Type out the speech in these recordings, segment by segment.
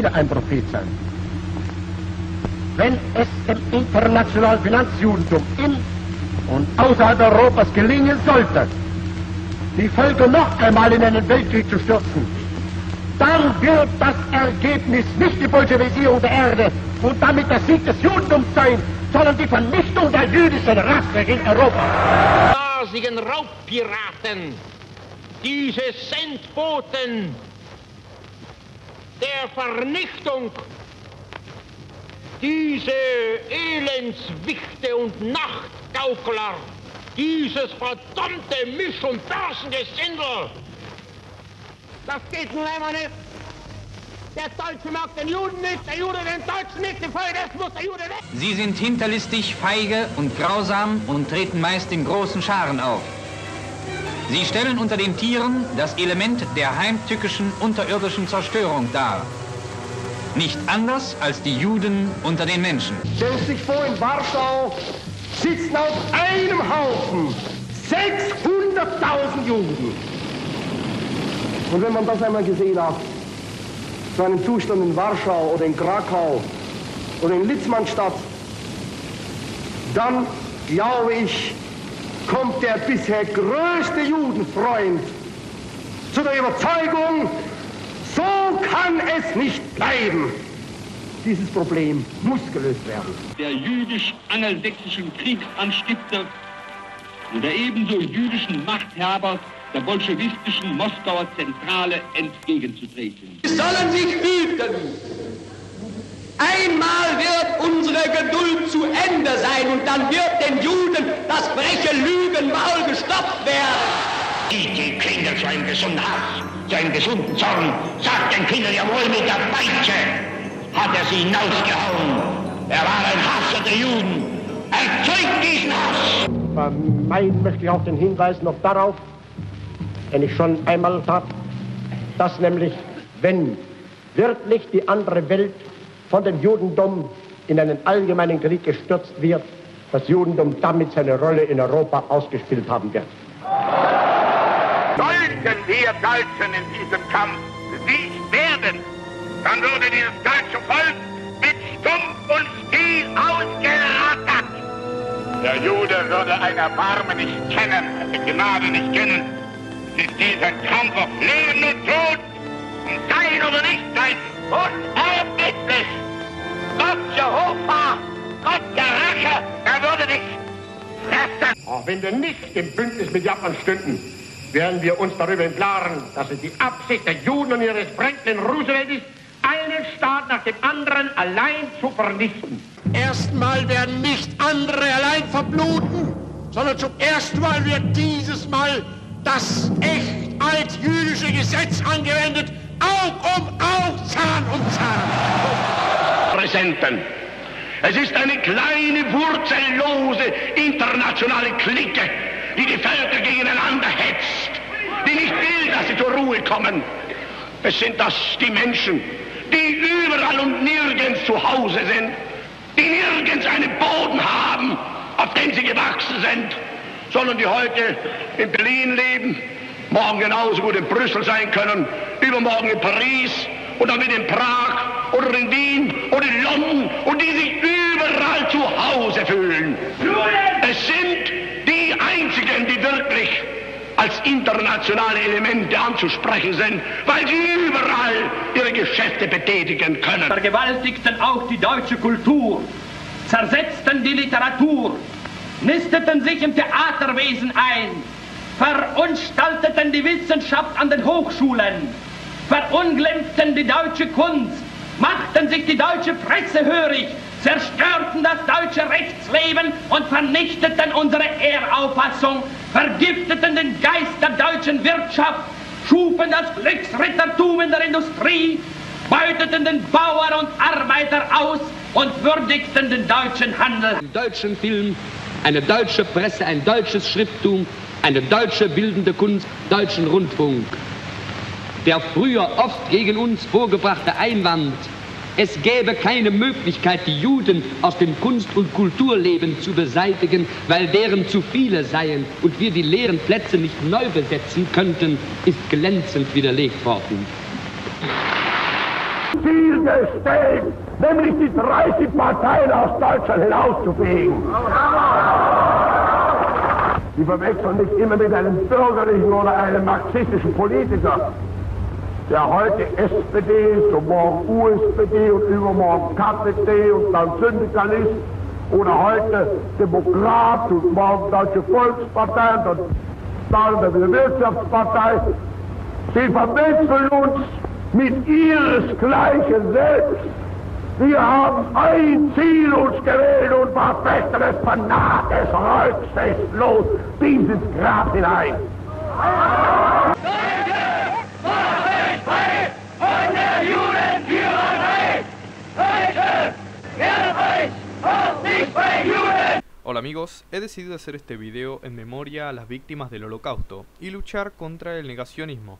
Jude ein Prophet sein. Wenn es dem internationalen Finanzjudentum in und außerhalb Europas gelingen sollte, die Völker noch einmal in einen Weltkrieg zu stürzen, dann wird das Ergebnis nicht die Bolschewisierung der Erde und damit der Sieg des Judentums sein, sondern die Vernichtung der jüdischen Rasse in Europa. Glasigen Raubpiraten, diese Sendboten der Vernichtung, diese Elendswichte und Nachtgaukler, dieses verdammte Misch- und Börsengesindel. Das geht nun einmal nicht. Der Deutsche mag den Juden nicht, der Jude den Deutschen nicht, infolgedessen muss der Jude weg. Sie sind hinterlistig, feige und grausam und treten meist in großen Scharen auf. Sie stellen unter den Tieren das Element der heimtückischen unterirdischen Zerstörung dar. Nicht anders als die Juden unter den Menschen. Stellen Sie sich vor, in Warschau sitzen auf einem Haufen 600.000 Juden. Und wenn man das einmal gesehen hat, so einen Zustand in Warschau oder in Krakau oder in Litzmannstadt, dann, glaube ich, kommt der bisher größte Judenfreund zu der Überzeugung, so kann es nicht bleiben. Dieses Problem muss gelöst werden. Der jüdisch-angelsächsischen Kriegsanstifter und der ebenso jüdischen Machthaber der bolschewistischen Moskauer Zentrale entgegenzutreten. Sie sollen sich hüten. Einmal wird unsere Geduld zu Ende sein und dann wird den Juden das freche Lügenmaul gestopft werden. Die Kinder zu einem gesunden Hass, zu einem gesunden Zorn, sagt den Kindern jawohl mit der Peitsche, hat er sie hinausgehauen. Er war ein Hasser der Juden. Erzeugt diesen Hass. Vermeiden möchte ich auch den Hinweis noch darauf, den ich schon einmal tat, dass nämlich, wenn wirklich die andere Welt von dem Judentum in einen allgemeinen Krieg gestürzt wird, das Judentum damit seine Rolle in Europa ausgespielt haben wird. Sollten wir Deutschen in diesem Kampf besiegt werden, dann würde dieses deutsche Volk mit Stumpf und Stiel ausgerattert. Der Jude würde ein Erbarmen nicht kennen, eine Gnade nicht kennen. Es ist dieser Kampf auf Leben und Tod, sein oder nicht sein, unerbittlich. Gott Jehova, Gott der Rache, er würde dich fressen. Auch wenn wir nicht im Bündnis mit Japan stünden, werden wir uns darüber im Klaren, dass es die Absicht der Juden und ihres Franklin Roosevelt ist, einen Staat nach dem anderen allein zu vernichten. Erstmal werden nicht andere allein verbluten, sondern zum ersten Mal wird dieses Mal das echt altjüdische Gesetz angewendet, Aug um Aug, Zahn um Zahn. Präsenten. Es ist eine kleine, wurzellose, internationale Clique, die die Völker gegeneinander hetzt, die nicht will, dass sie zur Ruhe kommen. Es sind das die Menschen, die überall und nirgends zu Hause sind, die nirgends einen Boden haben, auf dem sie gewachsen sind, sondern die heute in Berlin leben, morgen genauso gut in Brüssel sein können, übermorgen in Paris und damit in Prag oder in Wien oder in London und die sich überall zu Hause fühlen. Es sind die Einzigen, die wirklich als internationale Elemente anzusprechen sind, weil sie überall ihre Geschäfte betätigen können. Vergewaltigten auch die deutsche Kultur, zersetzten die Literatur, nisteten sich im Theaterwesen ein, verunstalteten die Wissenschaft an den Hochschulen, verunglimpften die deutsche Kunst, machten sich die deutsche Presse hörig, zerstörten das deutsche Rechtsleben und vernichteten unsere Ehrauffassung, vergifteten den Geist der deutschen Wirtschaft, schufen das Glücksrittertum in der Industrie, beuteten den Bauer und Arbeiter aus und würdigten den deutschen Handel. Einen deutschen Film, eine deutsche Presse, ein deutsches Schrifttum, eine deutsche bildende Kunst, deutschen Rundfunk. Der früher oft gegen uns vorgebrachte Einwand, es gäbe keine Möglichkeit, die Juden aus dem Kunst- und Kulturleben zu beseitigen, weil deren zu viele seien und wir die leeren Plätze nicht neu besetzen könnten, ist glänzend widerlegt worden. Ziel gestellt, nämlich die 30 Parteien aus Deutschland hinauszufegen. Sie verwechseln mich immer mit einem bürgerlichen oder einem marxistischen Politiker, der heute SPD ist und morgen USPD und übermorgen KPD und dann Syndikalist oder heute Demokrat und morgen Deutsche Volkspartei und dann der Wirtschaftspartei. Sie verwechseln uns mit ihresgleichen selbst. Wir haben ein Ziel uns gewählt und was Besseres vernarrt es rücksichtslos bis ins Grab hinein. Hola amigos, he decidido hacer este video en memoria a las víctimas del Holocausto y luchar contra el negacionismo.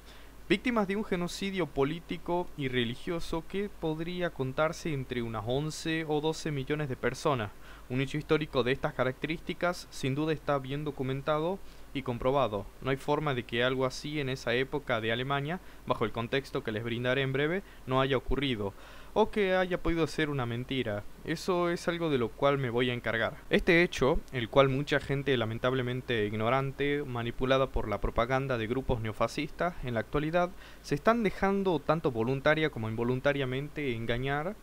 Víctimas de un genocidio político y religioso que podría contarse entre unas 11 o 12 millones de personas. Un hecho histórico de estas características sin duda está bien documentado y comprobado. No hay forma de que algo así en esa época de Alemania, bajo el contexto que les brindaré en breve, no haya ocurrido, o que haya podido ser una mentira. Eso es algo de lo cual me voy a encargar. Este hecho, el cual mucha gente lamentablemente ignorante, manipulada por la propaganda de grupos neofascistas, en la actualidad se están dejando tanto voluntaria como involuntariamente engañar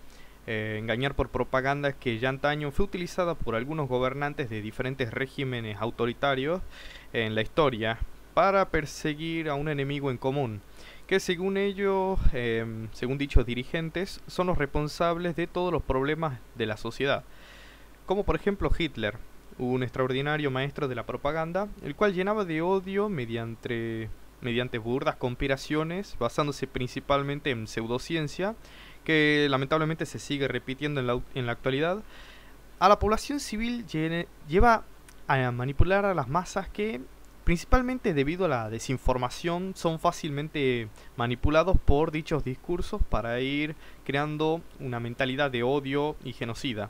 por propaganda que ya antaño fue utilizada por algunos gobernantes de diferentes regímenes autoritarios en la historia para perseguir a un enemigo en común, que según ellos, según dichos dirigentes, son los responsables de todos los problemas de la sociedad, como por ejemplo Hitler, un extraordinario maestro de la propaganda, el cual llenaba de odio mediante burdas conspiraciones, basándose principalmente en pseudociencia, que lamentablemente se sigue repitiendo en la actualidad. A la población civil lleva a manipular a las masas que, principalmente debido a la desinformación, son fácilmente manipulados por dichos discursos para ir creando una mentalidad de odio y genocida.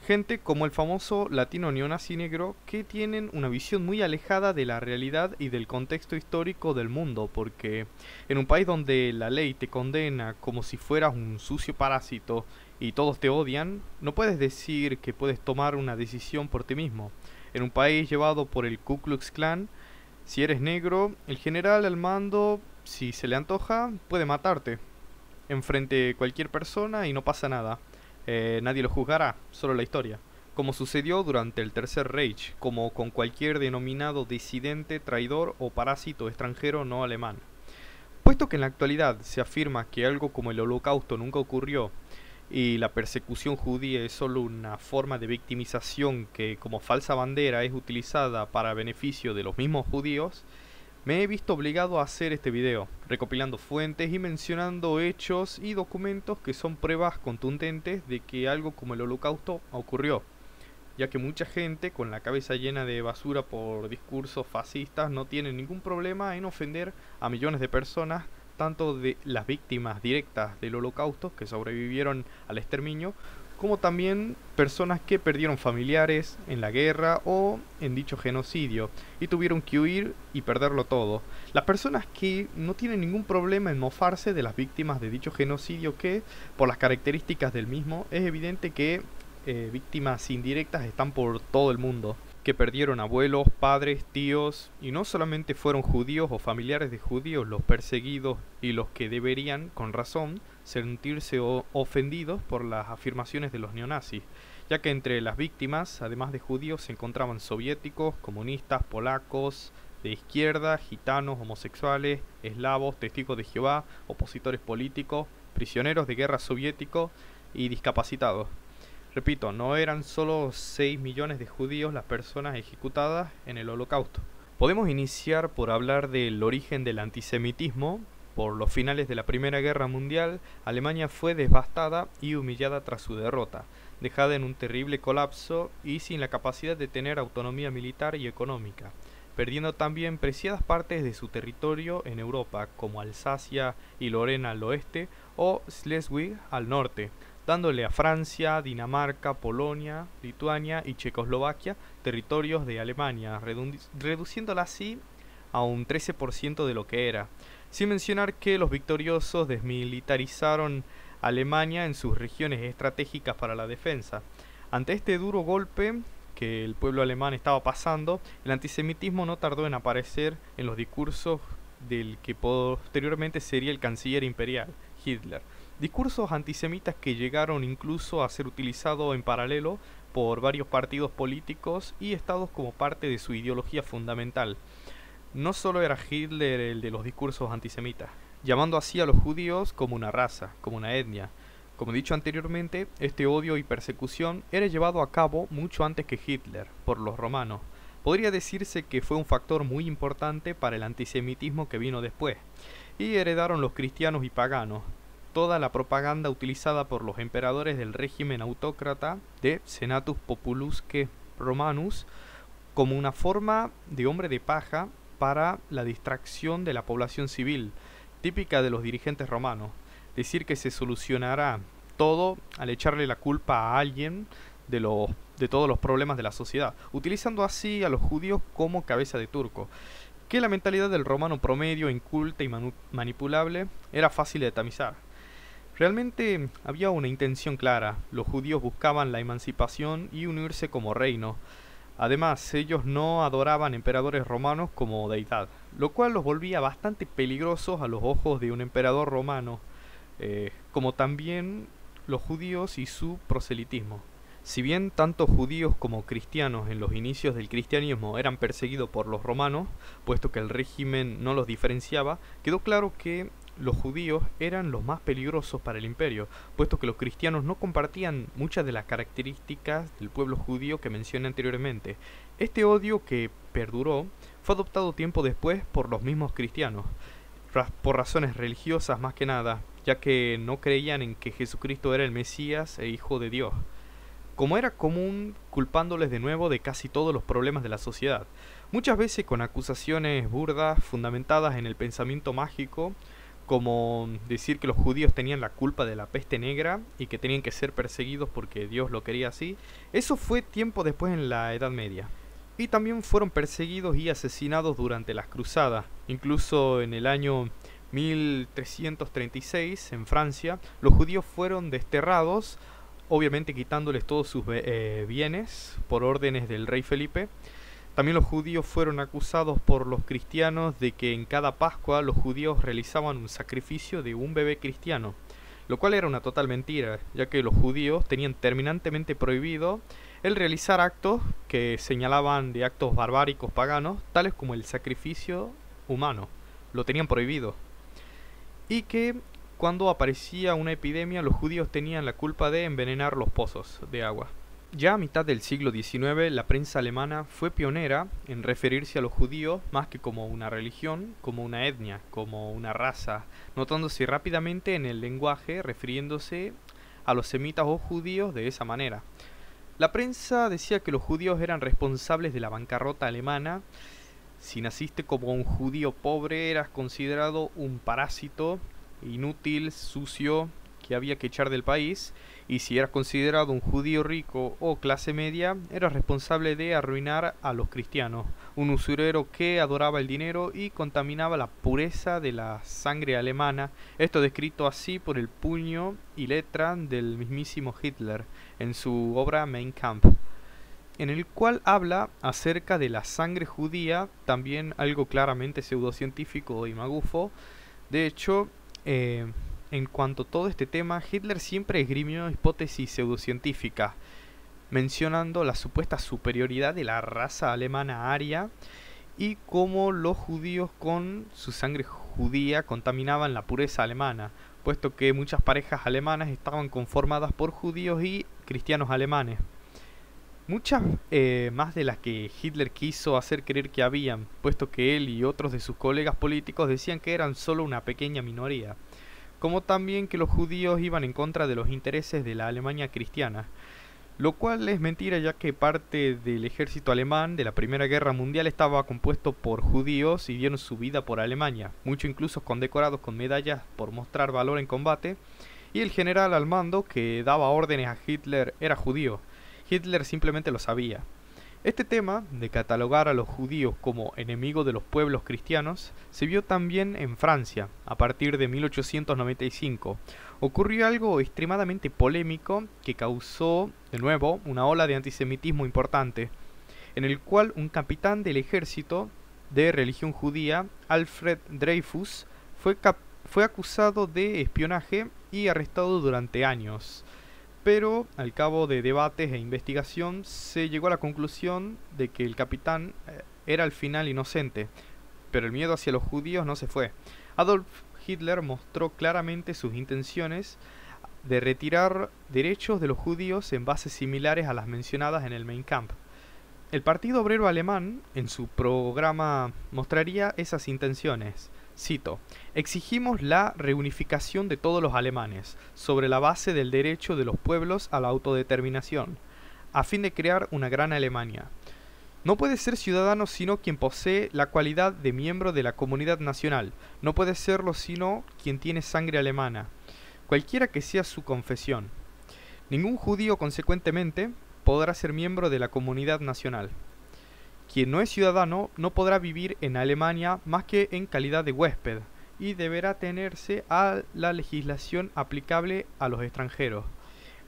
Gente como el famoso latino neonazi negro que tienen una visión muy alejada de la realidad y del contexto histórico del mundo, porque en un país donde la ley te condena como si fueras un sucio parásito y todos te odian, no puedes decir que puedes tomar una decisión por ti mismo. En un país llevado por el Ku Klux Klan, si eres negro, el general al mando, si se le antoja, puede matarte enfrente de cualquier persona y no pasa nada. Nadie lo juzgará, solo la historia. Como sucedió durante el Tercer Reich, como con cualquier denominado disidente, traidor o parásito extranjero no alemán. Puesto que en la actualidad se afirma que algo como el Holocausto nunca ocurrió, y la persecución judía es solo una forma de victimización que como falsa bandera es utilizada para beneficio de los mismos judíos, me he visto obligado a hacer este video, recopilando fuentes y mencionando hechos y documentos que son pruebas contundentes de que algo como el Holocausto ocurrió, ya que mucha gente con la cabeza llena de basura por discursos fascistas no tiene ningún problema en ofender a millones de personas, tanto de las víctimas directas del Holocausto que sobrevivieron al exterminio, como también personas que perdieron familiares en la guerra o en dicho genocidio y tuvieron que huir y perderlo todo. Las personas que no tienen ningún problema en mofarse de las víctimas de dicho genocidio, que por las características del mismo es evidente que víctimas indirectas están por todo el mundo, que perdieron abuelos, padres, tíos, y no solamente fueron judíos o familiares de judíos los perseguidos y los que deberían, con razón, sentirse ofendidos por las afirmaciones de los neonazis, ya que entre las víctimas, además de judíos, se encontraban soviéticos, comunistas, polacos, de izquierda, gitanos, homosexuales, eslavos, testigos de Jehová, opositores políticos, prisioneros de guerra soviéticos y discapacitados. Repito, no eran solo 6 millones de judíos las personas ejecutadas en el Holocausto. Podemos iniciar por hablar del origen del antisemitismo. Por los finales de la Primera Guerra Mundial, Alemania fue devastada y humillada tras su derrota, dejada en un terrible colapso y sin la capacidad de tener autonomía militar y económica, perdiendo también preciadas partes de su territorio en Europa, como Alsacia y Lorena al oeste o Schleswig al norte, dándole a Francia, Dinamarca, Polonia, Lituania y Checoslovaquia territorios de Alemania, reduciéndola así a un 13% de lo que era. Sin mencionar que los victoriosos desmilitarizaron Alemania en sus regiones estratégicas para la defensa. Ante este duro golpe que el pueblo alemán estaba pasando, el antisemitismo no tardó en aparecer en los discursos del que posteriormente sería el canciller imperial, Hitler. Discursos antisemitas que llegaron incluso a ser utilizados en paralelo por varios partidos políticos y estados como parte de su ideología fundamental. No solo era Hitler el de los discursos antisemitas, llamando así a los judíos como una raza, como una etnia. Como dicho anteriormente, este odio y persecución era llevado a cabo mucho antes que Hitler, por los romanos. Podría decirse que fue un factor muy importante para el antisemitismo que vino después, y heredaron los cristianos y paganos toda la propaganda utilizada por los emperadores del régimen autócrata de Senatus Populusque Romanus como una forma de hombre de paja para la distracción de la población civil, típica de los dirigentes romanos. Decir que se solucionará todo al echarle la culpa a alguien de todos los problemas de la sociedad, utilizando así a los judíos como cabeza de turco. Que la mentalidad del romano promedio, inculta y manipulable, era fácil de tamizar. Realmente había una intención clara: los judíos buscaban la emancipación y unirse como reino. Además, ellos no adoraban emperadores romanos como deidad, lo cual los volvía bastante peligrosos a los ojos de un emperador romano, como también los judíos y su proselitismo. Si bien tanto judíos como cristianos en los inicios del cristianismo eran perseguidos por los romanos, puesto que el régimen no los diferenciaba, quedó claro que los judíos eran los más peligrosos para el imperio, puesto que los cristianos no compartían muchas de las características del pueblo judío que mencioné anteriormente. Este odio, que perduró, fue adoptado tiempo después por los mismos cristianos, por razones religiosas más que nada, ya que no creían en que Jesucristo era el Mesías e Hijo de Dios, como era común, culpándoles de nuevo de casi todos los problemas de la sociedad, muchas veces con acusaciones burdas fundamentadas en el pensamiento mágico, como decir que los judíos tenían la culpa de la peste negra y que tenían que ser perseguidos porque Dios lo quería así. Eso fue tiempo después, en la Edad Media. Y también fueron perseguidos y asesinados durante las cruzadas. Incluso en el año 1336, en Francia, los judíos fueron desterrados, obviamente quitándoles todos sus bienes por órdenes del rey Felipe. También los judíos fueron acusados por los cristianos de que en cada Pascua los judíos realizaban un sacrificio de un bebé cristiano, lo cual era una total mentira, ya que los judíos tenían terminantemente prohibido el realizar actos que señalaban de actos barbáricos paganos, tales como el sacrificio humano. Lo tenían prohibido. Y que cuando aparecía una epidemia, los judíos tenían la culpa de envenenar los pozos de agua. Ya a mitad del siglo XIX, la prensa alemana fue pionera en referirse a los judíos más que como una religión, como una etnia, como una raza, notándose rápidamente en el lenguaje refiriéndose a los semitas o judíos de esa manera. La prensa decía que los judíos eran responsables de la bancarrota alemana. Si naciste como un judío pobre, eras considerado un parásito, inútil, sucio, que había que echar del país, y si eras considerado un judío rico o clase media, eras responsable de arruinar a los cristianos, un usurero que adoraba el dinero y contaminaba la pureza de la sangre alemana, esto descrito así por el puño y letra del mismísimo Hitler en su obra Mein Kampf, en el cual habla acerca de la sangre judía, también algo claramente pseudocientífico y magufo. De hecho, en cuanto a todo este tema, Hitler siempre esgrimió hipótesis pseudocientíficas, mencionando la supuesta superioridad de la raza alemana aria y cómo los judíos con su sangre judía contaminaban la pureza alemana, puesto que muchas parejas alemanas estaban conformadas por judíos y cristianos alemanes. Muchas más de las que Hitler quiso hacer creer que habían, puesto que él y otros de sus colegas políticos decían que eran solo una pequeña minoría, como también que los judíos iban en contra de los intereses de la Alemania cristiana, lo cual es mentira, ya que parte del ejército alemán de la Primera Guerra Mundial estaba compuesto por judíos y dieron su vida por Alemania, muchos incluso condecorados con medallas por mostrar valor en combate, y el general al mando que daba órdenes a Hitler era judío. Hitler simplemente lo sabía. Este tema de catalogar a los judíos como enemigos de los pueblos cristianos se vio también en Francia a partir de 1895. Ocurrió algo extremadamente polémico que causó de nuevo una ola de antisemitismo importante, en el cual un capitán del ejército de religión judía, Alfred Dreyfus, fue acusado de espionaje y arrestado durante años. Pero al cabo de debates e investigación se llegó a la conclusión de que el capitán era al final inocente, pero el miedo hacia los judíos no se fue. Adolf Hitler mostró claramente sus intenciones de retirar derechos de los judíos en bases similares a las mencionadas en el Mein Kampf. El Partido Obrero Alemán, en su programa, mostraría esas intenciones. Cito: exigimos la reunificación de todos los alemanes, sobre la base del derecho de los pueblos a la autodeterminación, a fin de crear una gran Alemania. No puede ser ciudadano sino quien posee la cualidad de miembro de la comunidad nacional, no puede serlo sino quien tiene sangre alemana, cualquiera que sea su confesión. Ningún judío, consecuentemente, podrá ser miembro de la comunidad nacional. Quien no es ciudadano no podrá vivir en Alemania más que en calidad de huésped y deberá atenerse a la legislación aplicable a los extranjeros.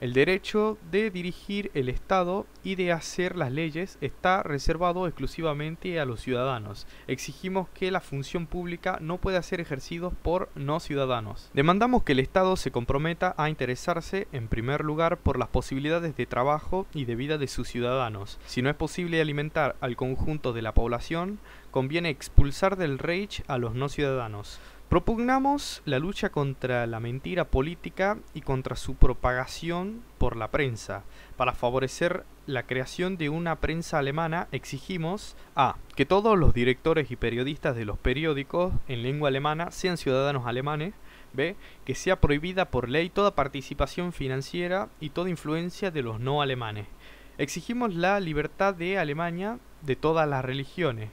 El derecho de dirigir el Estado y de hacer las leyes está reservado exclusivamente a los ciudadanos. Exigimos que la función pública no pueda ser ejercida por no ciudadanos. Demandamos que el Estado se comprometa a interesarse, en primer lugar, por las posibilidades de trabajo y de vida de sus ciudadanos. Si no es posible alimentar al conjunto de la población, conviene expulsar del Reich a los no ciudadanos. Propugnamos la lucha contra la mentira política y contra su propagación por la prensa. Para favorecer la creación de una prensa alemana, exigimos a. que todos los directores y periodistas de los periódicos en lengua alemana sean ciudadanos alemanes. B. que sea prohibida por ley toda participación financiera y toda influencia de los no alemanes. Exigimos la libertad de Alemania de todas las religiones,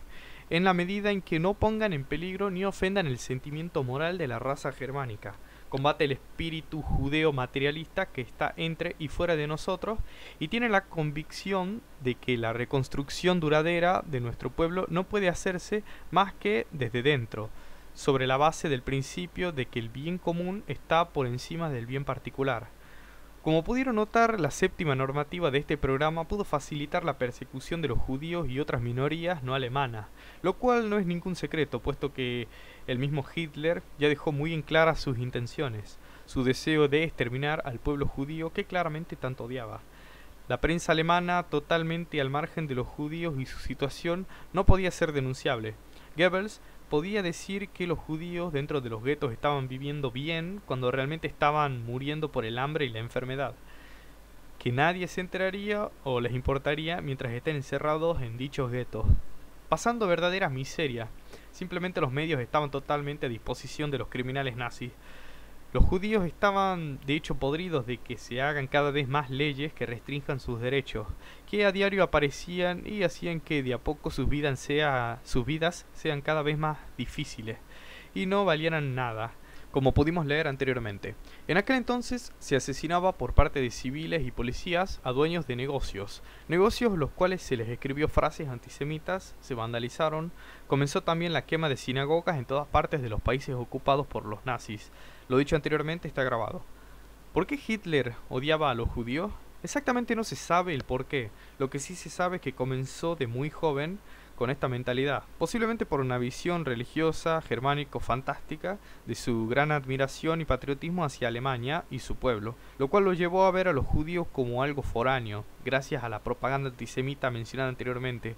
en la medida en que no pongan en peligro ni ofendan el sentimiento moral de la raza germánica. Combate el espíritu judeo materialista que está entre y fuera de nosotros y tiene la convicción de que la reconstrucción duradera de nuestro pueblo no puede hacerse más que desde dentro, sobre la base del principio de que el bien común está por encima del bien particular. Como pudieron notar, la séptima normativa de este programa pudo facilitar la persecución de los judíos y otras minorías no alemanas, lo cual no es ningún secreto, puesto que el mismo Hitler ya dejó muy en claras sus intenciones, su deseo de exterminar al pueblo judío que claramente tanto odiaba. La prensa alemana, totalmente al margen de los judíos y su situación, no podía ser denunciable. Goebbels podía decir que los judíos dentro de los guetos estaban viviendo bien cuando realmente estaban muriendo por el hambre y la enfermedad, que nadie se enteraría o les importaría mientras estén encerrados en dichos guetos, pasando verdaderas miserias. Simplemente los medios estaban totalmente a disposición de los criminales nazis. Los judíos estaban de hecho podridos de que se hagan cada vez más leyes que restrinjan sus derechos, que a diario aparecían y hacían que de a poco sus vidas sean cada vez más difíciles y no valieran nada, como pudimos leer anteriormente. En aquel entonces se asesinaba por parte de civiles y policías a dueños de negocios los cuales se les escribió frases antisemitas, se vandalizaron, comenzó también la quema de sinagogas en todas partes de los países ocupados por los nazis. Lo dicho anteriormente está grabado. ¿Por qué Hitler odiaba a los judíos? Exactamente no se sabe el por qué. Lo que sí se sabe es que comenzó de muy joven con esta mentalidad, posiblemente por una visión religiosa, germánico-fantástica, de su gran admiración y patriotismo hacia Alemania y su pueblo, lo cual lo llevó a ver a los judíos como algo foráneo, gracias a la propaganda antisemita mencionada anteriormente,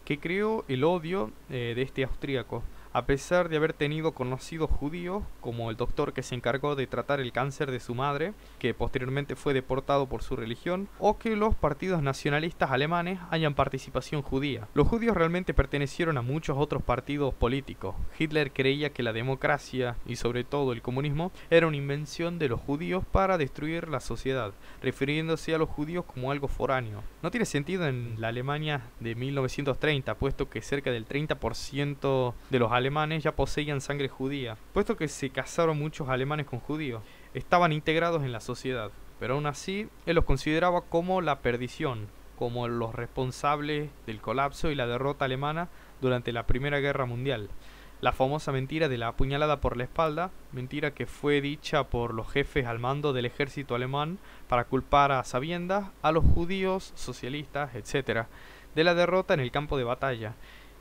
que creó el odio de este austríaco. A pesar de haber tenido conocidos judíos, como el doctor que se encargó de tratar el cáncer de su madre, que posteriormente fue deportado por su religión, o que los partidos nacionalistas alemanes hayan participación judía. Los judíos realmente pertenecieron a muchos otros partidos políticos. Hitler creía que la democracia, y sobre todo el comunismo, era una invención de los judíos para destruir la sociedad, refiriéndose a los judíos como algo foráneo. No tiene sentido en la Alemania de 1930, puesto que cerca del 30% de los alemanes ya poseían sangre judía, puesto que se casaron muchos alemanes con judíos, estaban integrados en la sociedad, pero aún así él los consideraba como la perdición, como los responsables del colapso y la derrota alemana durante la Primera Guerra Mundial. La famosa mentira de la apuñalada por la espalda, mentira que fue dicha por los jefes al mando del ejército alemán para culpar a sabiendas a los judíos, socialistas, etc., de la derrota en el campo de batalla,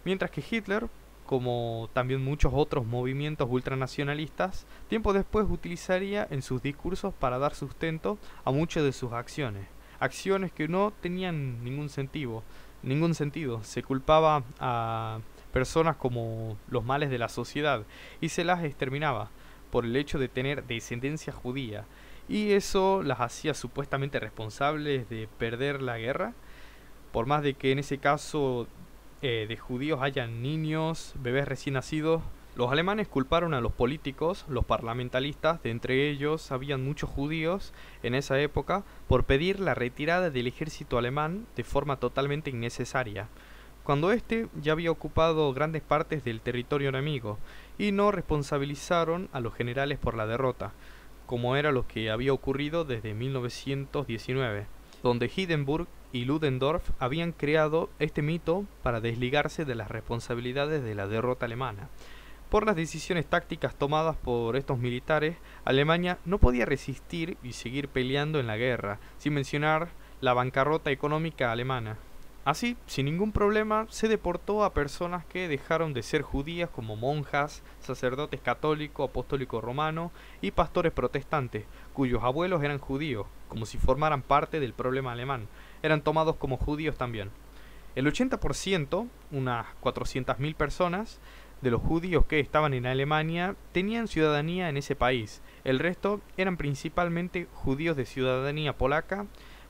mientras que Hitler, como también muchos otros movimientos ultranacionalistas, tiempo después utilizaría en sus discursos para dar sustento a muchas de sus acciones que no tenían ningún sentido. Se culpaba a personas como los males de la sociedad y se las exterminaba por el hecho de tener descendencia judía, y eso las hacía supuestamente responsables de perder la guerra, por más de que en ese caso de judíos hayan niños, bebés recién nacidos. Los alemanes culparon a los políticos, los parlamentaristas, de entre ellos habían muchos judíos en esa época, por pedir la retirada del ejército alemán de forma totalmente innecesaria, cuando éste ya había ocupado grandes partes del territorio enemigo, y no responsabilizaron a los generales por la derrota, como era lo que había ocurrido desde 1919, donde Hindenburg y Ludendorff habían creado este mito para desligarse de las responsabilidades de la derrota alemana. Por las decisiones tácticas tomadas por estos militares, Alemania no podía resistir y seguir peleando en la guerra, sin mencionar la bancarrota económica alemana. Así, sin ningún problema, se deportó a personas que dejaron de ser judías, como monjas, sacerdotes católicos, apostólicos romanos y pastores protestantes, cuyos abuelos eran judíos, como si formaran parte del problema alemán. Eran tomados como judíos también. El 80%, unas 400.000 personas, de los judíos que estaban en Alemania tenían ciudadanía en ese país. El resto eran principalmente judíos de ciudadanía polaca.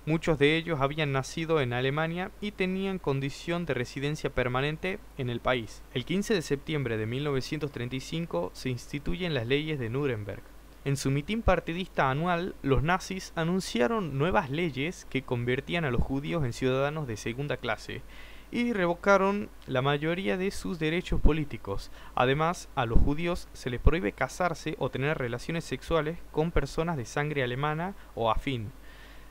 Muchos de ellos habían nacido en Alemania y tenían condición de residencia permanente en el país. El 15 de septiembre de 1935 se instituyen las leyes de Nuremberg. En su mitin partidista anual, los nazis anunciaron nuevas leyes que convertían a los judíos en ciudadanos de segunda clase y revocaron la mayoría de sus derechos políticos. Además, a los judíos se les prohíbe casarse o tener relaciones sexuales con personas de sangre alemana o afín.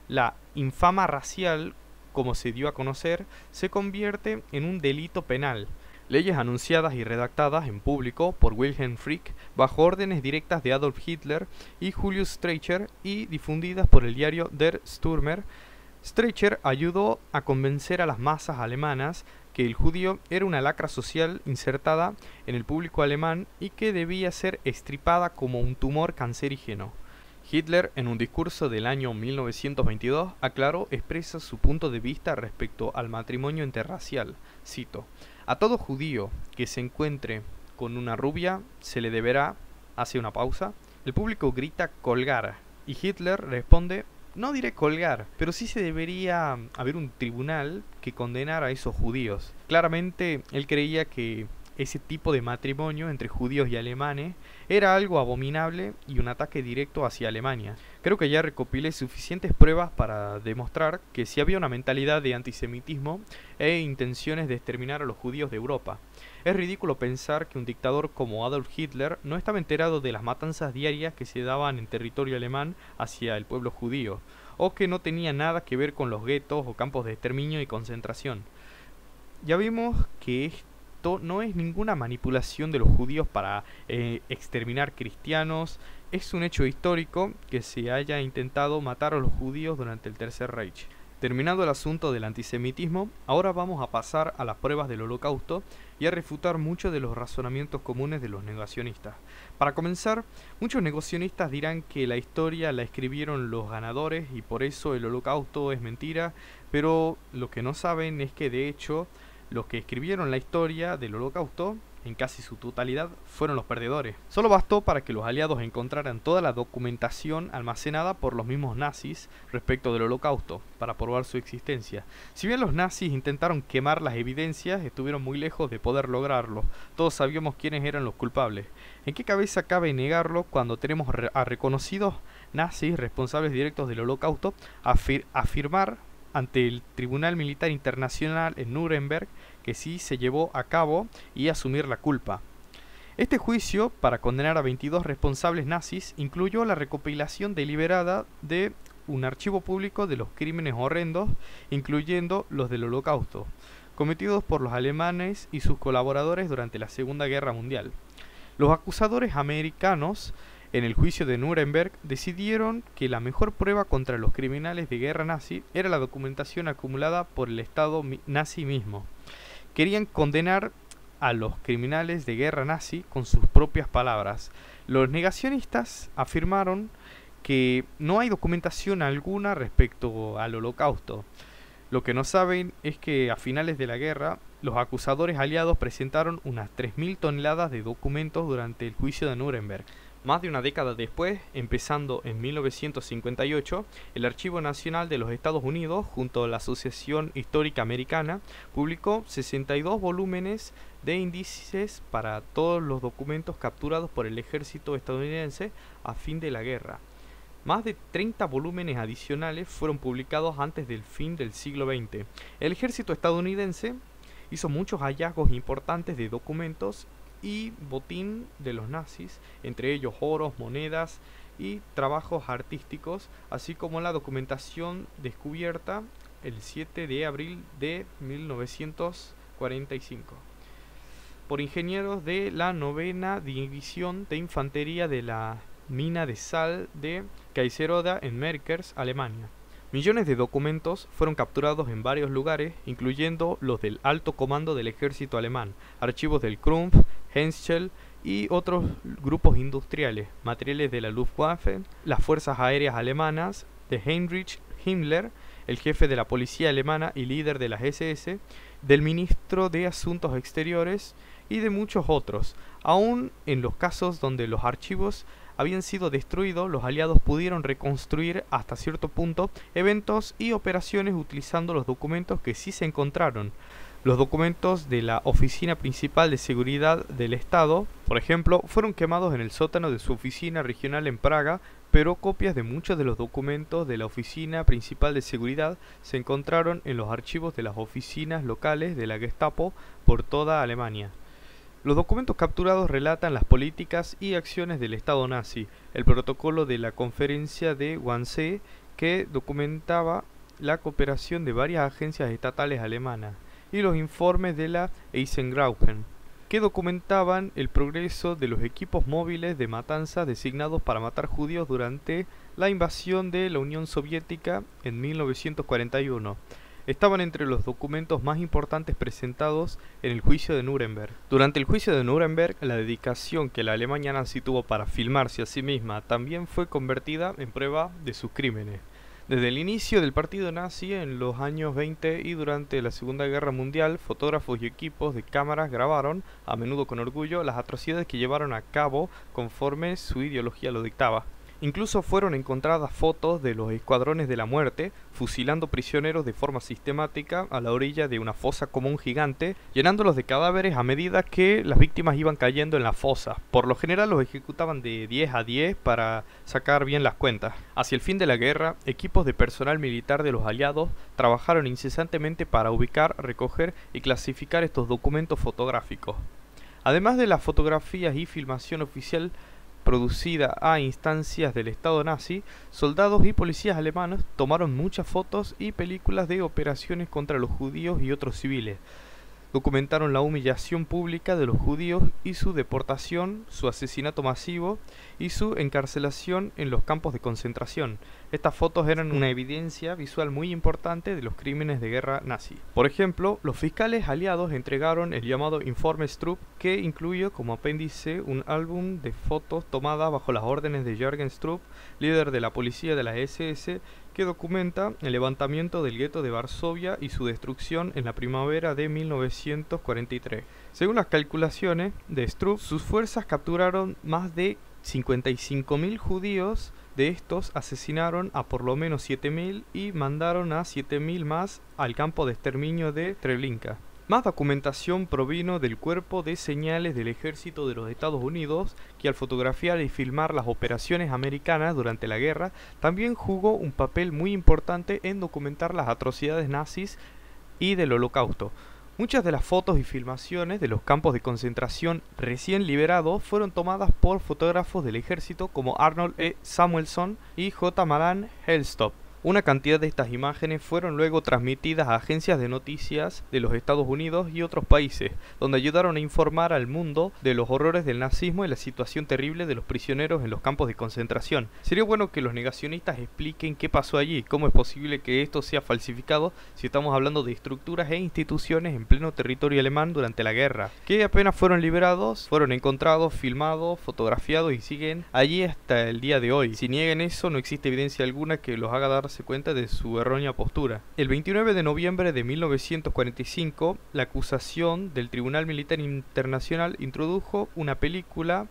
La infama racial, como se dio a conocer, se convierte en un delito penal. Leyes anunciadas y redactadas en público por Wilhelm Frick bajo órdenes directas de Adolf Hitler y Julius Streicher y difundidas por el diario Der Stürmer. Streicher ayudó a convencer a las masas alemanas que el judío era una lacra social insertada en el público alemán y que debía ser extirpada como un tumor cancerígeno. Hitler, en un discurso del año 1922, expresa su punto de vista respecto al matrimonio interracial. Cito: "A todo judío que se encuentre con una rubia se le deberá", hace una pausa. El público grita "colgar", y Hitler responde: "No diré colgar, pero sí se debería haber un tribunal que condenara a esos judíos". Claramente él creía que ese tipo de matrimonio entre judíos y alemanes era algo abominable y un ataque directo hacia Alemania. Creo que ya recopilé suficientes pruebas para demostrar que sí había una mentalidad de antisemitismo e intenciones de exterminar a los judíos de Europa. Es ridículo pensar que un dictador como Adolf Hitler no estaba enterado de las matanzas diarias que se daban en territorio alemán hacia el pueblo judío, o que no tenía nada que ver con los guetos o campos de exterminio y concentración. Ya vimos que esto no es ninguna manipulación de los judíos para exterminar cristianos. Es un hecho histórico que se haya intentado matar a los judíos durante el Tercer Reich. Terminado el asunto del antisemitismo, ahora vamos a pasar a las pruebas del Holocausto y a refutar muchos de los razonamientos comunes de los negacionistas. Para comenzar, muchos negacionistas dirán que la historia la escribieron los ganadores y por eso el Holocausto es mentira, pero lo que no saben es que de hecho los que escribieron la historia del Holocausto, en casi su totalidad, fueron los perdedores. Solo bastó para que los aliados encontraran toda la documentación almacenada por los mismos nazis respecto del Holocausto, para probar su existencia. Si bien los nazis intentaron quemar las evidencias, estuvieron muy lejos de poder lograrlo. Todos sabíamos quiénes eran los culpables. ¿En qué cabeza cabe negarlo cuando tenemos a reconocidos nazis responsables directos del Holocausto afirmar ante el Tribunal Militar Internacional en Nuremberg que sí se llevó a cabo y asumir la culpa? Este juicio, para condenar a 22 responsables nazis, incluyó la recopilación deliberada de un archivo público de los crímenes horrendos, incluyendo los del Holocausto, cometidos por los alemanes y sus colaboradores durante la Segunda Guerra Mundial. Los acusadores americanos en el juicio de Nuremberg decidieron que la mejor prueba contra los criminales de guerra nazi era la documentación acumulada por el Estado nazi mismo. Querían condenar a los criminales de guerra nazi con sus propias palabras. Los negacionistas afirmaron que no hay documentación alguna respecto al Holocausto. Lo que no saben es que a finales de la guerra, los acusadores aliados presentaron unas 3.000 toneladas de documentos durante el juicio de Nuremberg. Más de una década después, empezando en 1958, el Archivo Nacional de los Estados Unidos, junto a la Asociación Histórica Americana, publicó 62 volúmenes de índices para todos los documentos capturados por el ejército estadounidense a fin de la guerra. Más de 30 volúmenes adicionales fueron publicados antes del fin del siglo XX. El ejército estadounidense hizo muchos hallazgos importantes de documentos y botín de los nazis, entre ellos oros, monedas y trabajos artísticos, así como la documentación descubierta el 7 de abril de 1945 por ingenieros de la 9ª División de Infantería de la mina de sal de Kaiserode en Merkers, Alemania. Millones de documentos fueron capturados en varios lugares, incluyendo los del alto comando del ejército alemán, archivos del Krupp, Henschel y otros grupos industriales, materiales de la Luftwaffe, las fuerzas aéreas alemanas, de Heinrich Himmler, el jefe de la policía alemana y líder de las SS, del ministro de Asuntos Exteriores y de muchos otros. Aún en los casos donde los archivos habían sido destruidos, los aliados pudieron reconstruir hasta cierto punto eventos y operaciones utilizando los documentos que sí se encontraron. Los documentos de la Oficina Principal de Seguridad del Estado, por ejemplo, fueron quemados en el sótano de su oficina regional en Praga, pero copias de muchos de los documentos de la Oficina Principal de Seguridad se encontraron en los archivos de las oficinas locales de la Gestapo por toda Alemania. Los documentos capturados relatan las políticas y acciones del Estado nazi, el protocolo de la Conferencia de Wannsee, que documentaba la cooperación de varias agencias estatales alemanas, y los informes de la Eisengraupen, que documentaban el progreso de los equipos móviles de matanza designados para matar judíos durante la invasión de la Unión Soviética en 1941. Estaban entre los documentos más importantes presentados en el juicio de Nuremberg. Durante el juicio de Nuremberg, la dedicación que la Alemania nazi tuvo para filmarse a sí misma también fue convertida en prueba de sus crímenes. Desde el inicio del partido nazi en los años 20 y durante la Segunda Guerra Mundial, fotógrafos y equipos de cámaras grabaron, a menudo con orgullo, las atrocidades que llevaron a cabo conforme su ideología lo dictaba. Incluso fueron encontradas fotos de los escuadrones de la muerte fusilando prisioneros de forma sistemática a la orilla de una fosa común gigante, llenándolos de cadáveres a medida que las víctimas iban cayendo en la fosa. Por lo general los ejecutaban de 10 a 10 para sacar bien las cuentas. Hacia el fin de la guerra, equipos de personal militar de los aliados trabajaron incesantemente para ubicar, recoger y clasificar estos documentos fotográficos. Además de las fotografías y filmación oficial producida a instancias del Estado nazi, soldados y policías alemanes tomaron muchas fotos y películas de operaciones contra los judíos y otros civiles. Documentaron la humillación pública de los judíos y su deportación, su asesinato masivo y su encarcelación en los campos de concentración. Estas fotos eran una evidencia visual muy importante de los crímenes de guerra nazi. Por ejemplo, los fiscales aliados entregaron el llamado Informe Stroop, que incluyó como apéndice un álbum de fotos tomadas bajo las órdenes de Jürgen Stroop, líder de la policía de la SS, que documenta el levantamiento del gueto de Varsovia y su destrucción en la primavera de 1943. Según las calculaciones de Stroop, sus fuerzas capturaron más de 55.000 judíos. De estos asesinaron a por lo menos 7.000 y mandaron a 7.000 más al campo de exterminio de Treblinka. Más documentación provino del Cuerpo de Señales del Ejército de los Estados Unidos, que al fotografiar y filmar las operaciones americanas durante la guerra, también jugó un papel muy importante en documentar las atrocidades nazis y del Holocausto. Muchas de las fotos y filmaciones de los campos de concentración recién liberados fueron tomadas por fotógrafos del ejército como Arnold E. Samuelson y J. Malan Hellstop. Una cantidad de estas imágenes fueron luego transmitidas a agencias de noticias de los Estados Unidos y otros países, donde ayudaron a informar al mundo de los horrores del nazismo y la situación terrible de los prisioneros en los campos de concentración. Sería bueno que los negacionistas expliquen qué pasó allí, cómo es posible que esto sea falsificado si estamos hablando de estructuras e instituciones en pleno territorio alemán durante la guerra, que apenas fueron liberados, fueron encontrados, filmados, fotografiados y siguen allí hasta el día de hoy. Si niegan eso, no existe evidencia alguna que los haga darse cuenta de su errónea postura. El 29 de noviembre de 1945, la acusación del Tribunal Militar Internacional introdujo una película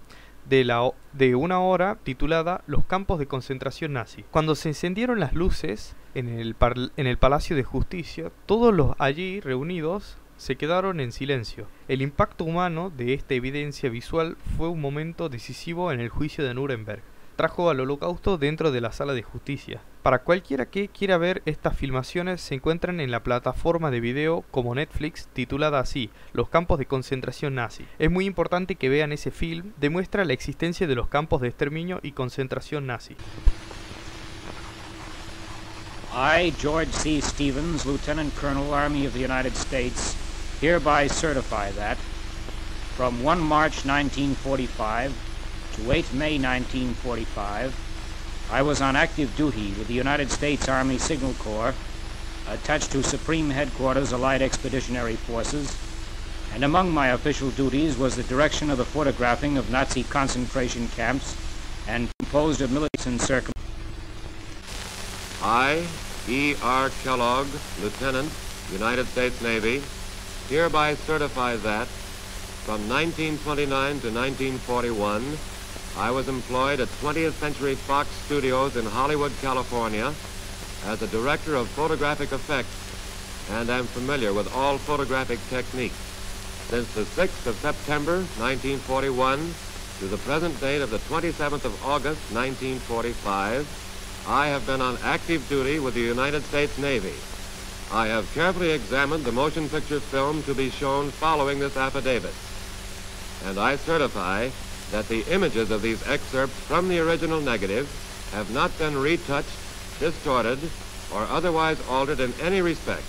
de una hora titulada Los campos de concentración nazi. Cuando se encendieron las luces en el Palacio de Justicia, todos los allí reunidos se quedaron en silencio. El impacto humano de esta evidencia visual fue un momento decisivo en el juicio de Nuremberg. Trajo al Holocausto dentro de la sala de justicia. Para cualquiera que quiera ver estas filmaciones, se encuentran en la plataforma de video como Netflix, titulada así, Los campos de concentración nazi. Es muy importante que vean ese film, demuestra la existencia de los campos de exterminio y concentración nazi. I, George C. Stevens, Lieutenant Colonel, Army of the United States, hereby certify that from 1 March 1945 to 8 May 1945, I was on active duty with the United States Army Signal Corps, attached to Supreme Headquarters Allied Expeditionary Forces, and among my official duties was the direction of the photographing of Nazi concentration camps and composed of military circumstances. I, E.R. Kellogg, Lieutenant, United States Navy, hereby certify that from 1929 to 1941, I was employed at 20th Century Fox Studios in Hollywood, California, as a director of photographic effects, and am familiar with all photographic techniques. Since the 6th of September, 1941, to the present date of the 27th of August, 1945, I have been on active duty with the United States Navy. I have carefully examined the motion picture film to be shown following this affidavit, and I certify that the images of these excerpts from the original negative have not been retouched, distorted, or otherwise altered in any respect,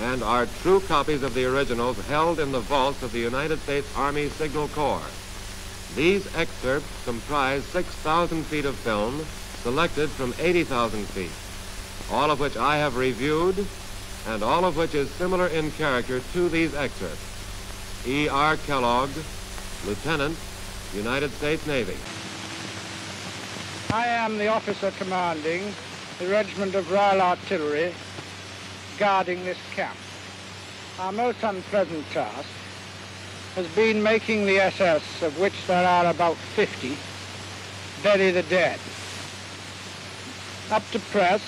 and are true copies of the originals held in the vaults of the United States Army Signal Corps. These excerpts comprise 6,000 feet of film selected from 80,000 feet, all of which I have reviewed, and all of which is similar in character to these excerpts. E.R. Kellogg, Lieutenant, United States Navy. I am the officer commanding the Regiment of Royal Artillery guarding this camp. Our most unpleasant task has been making the SS, of which there are about 50, bury the dead. Up to press,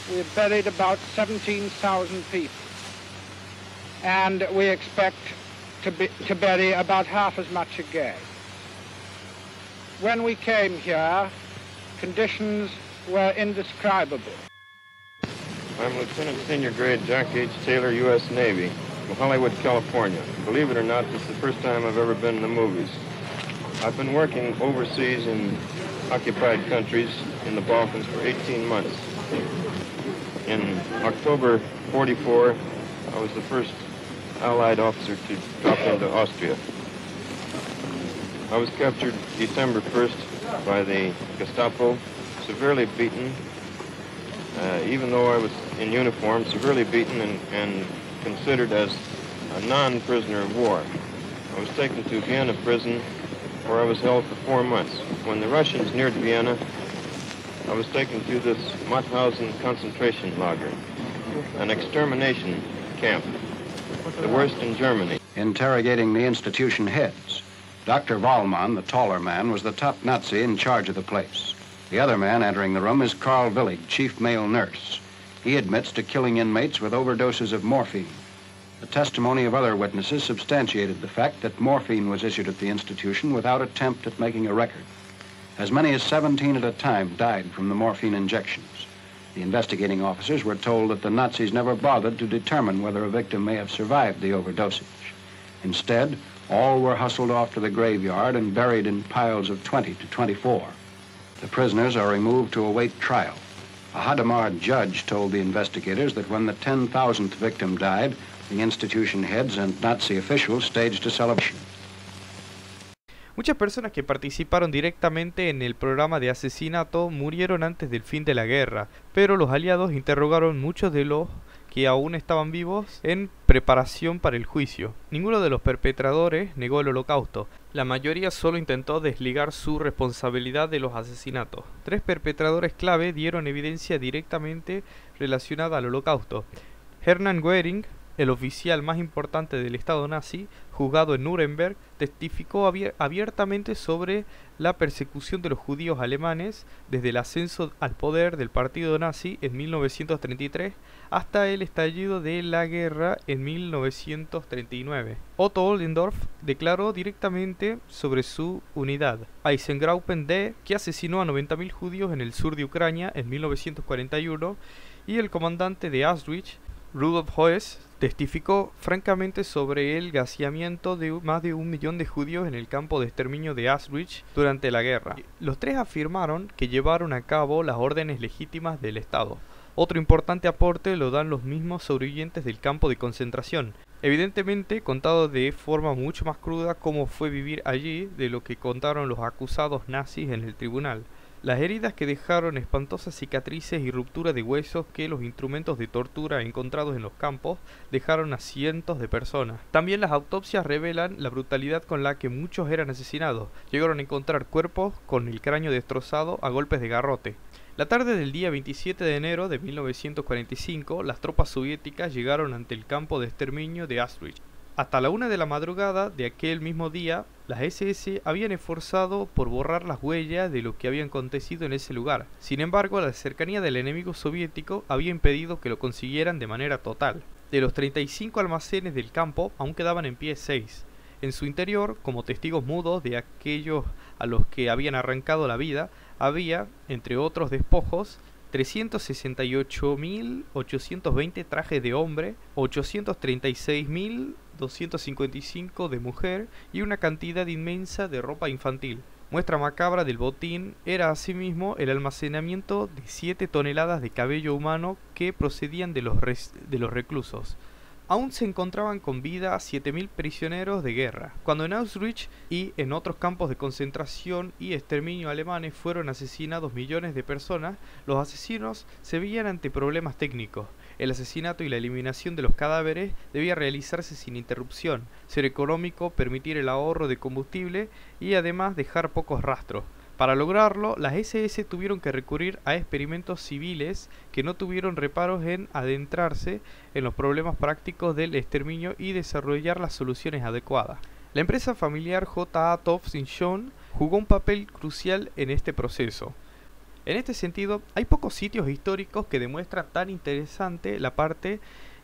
we have buried about 17,000 people, and we expect to bury about half as much again. When we came here, conditions were indescribable. I'm Lieutenant Senior Grade Jack H. Taylor, U.S. Navy, from Hollywood, California. Believe it or not, this is the first time I've ever been in the movies. I've been working overseas in occupied countries in the Balkans for 18 months. In October 44, I was the first Allied officer to drop into Austria. I was captured December 1st by the Gestapo, severely beaten, even though I was in uniform, severely beaten and considered as a non-prisoner of war. I was taken to Vienna prison, where I was held for 4 months. When the Russians neared Vienna, I was taken to this Mauthausen concentration lager, an extermination camp, the worst in Germany. Interrogating the institution heads. Dr. Wallmann, the taller man, was the top Nazi in charge of the place. The other man entering the room is Karl Willig, chief male nurse. He admits to killing inmates with overdoses of morphine. The testimony of other witnesses substantiated the fact that morphine was issued at the institution without attempt at making a record. As many as 17 at a time died from the morphine injections. The investigating officers were told that the Nazis never bothered to determine whether a victim may have survived the overdosage. Instead, all were hustled off to the graveyard and buried in piles of 20 to 24. The prisoners are removed to await trial. A Hadamar judge told the investigators that when the 10,000th victim died, the institution heads and Nazi officials staged a celebration. Muchas personas que participaron directamente en el programa de asesinato murieron antes del fin de la guerra, pero los aliados interrogaron muchos de los que aún estaban vivos en preparación para el juicio. Ninguno de los perpetradores negó el holocausto. La mayoría solo intentó desligar su responsabilidad de los asesinatos. 3 perpetradores clave dieron evidencia directamente relacionada al holocausto. Hermann Göring, el oficial más importante del Estado nazi, juzgado en Nuremberg, testificó abiertamente sobre la persecución de los judíos alemanes desde el ascenso al poder del partido nazi en 1933 hasta el estallido de la guerra en 1939. Otto Ollendorf declaró directamente sobre su unidad, Eisengruppen D, que asesinó a 90.000 judíos en el sur de Ucrania en 1941, y el comandante de Auschwitz, Rudolf Hoes, testificó francamente sobre el gaseamiento de más de 1 millón de judíos en el campo de exterminio de Auschwitz durante la guerra. Los 3 afirmaron que llevaron a cabo las órdenes legítimas del Estado. Otro importante aporte lo dan los mismos sobrevivientes del campo de concentración, evidentemente contado de forma mucho más cruda cómo fue vivir allí de lo que contaron los acusados nazis en el tribunal. Las heridas que dejaron espantosas cicatrices y ruptura de huesos que los instrumentos de tortura encontrados en los campos dejaron a cientos de personas. También las autopsias revelan la brutalidad con la que muchos eran asesinados. Llegaron a encontrar cuerpos con el cráneo destrozado a golpes de garrote. La tarde del día 27 de enero de 1945, las tropas soviéticas llegaron ante el campo de exterminio de Auschwitz. Hasta la 1 de la madrugada de aquel mismo día, las SS habían esforzado por borrar las huellas de lo que había acontecido en ese lugar. Sin embargo, la cercanía del enemigo soviético había impedido que lo consiguieran de manera total. De los 35 almacenes del campo, aún quedaban en pie 6. En su interior, como testigos mudos de aquellos a los que habían arrancado la vida, había, entre otros despojos, 368.820 trajes de hombre, 836.255 de mujer y una cantidad inmensa de ropa infantil. Muestra macabra del botín era asimismo el almacenamiento de 7 toneladas de cabello humano que procedían de los reclusos. Aún se encontraban con vida 7.000 prisioneros de guerra. Cuando en Auschwitz y en otros campos de concentración y exterminio alemanes fueron asesinados millones de personas, los asesinos se veían ante problemas técnicos. El asesinato y la eliminación de los cadáveres debía realizarse sin interrupción, ser económico, permitir el ahorro de combustible y además dejar pocos rastros. Para lograrlo, las SS tuvieron que recurrir a experimentos civiles que no tuvieron reparos en adentrarse en los problemas prácticos del exterminio y desarrollar las soluciones adecuadas. La empresa familiar J.A. Topf-John jugó un papel crucial en este proceso. En este sentido, hay pocos sitios históricos que demuestran tan interesante la parte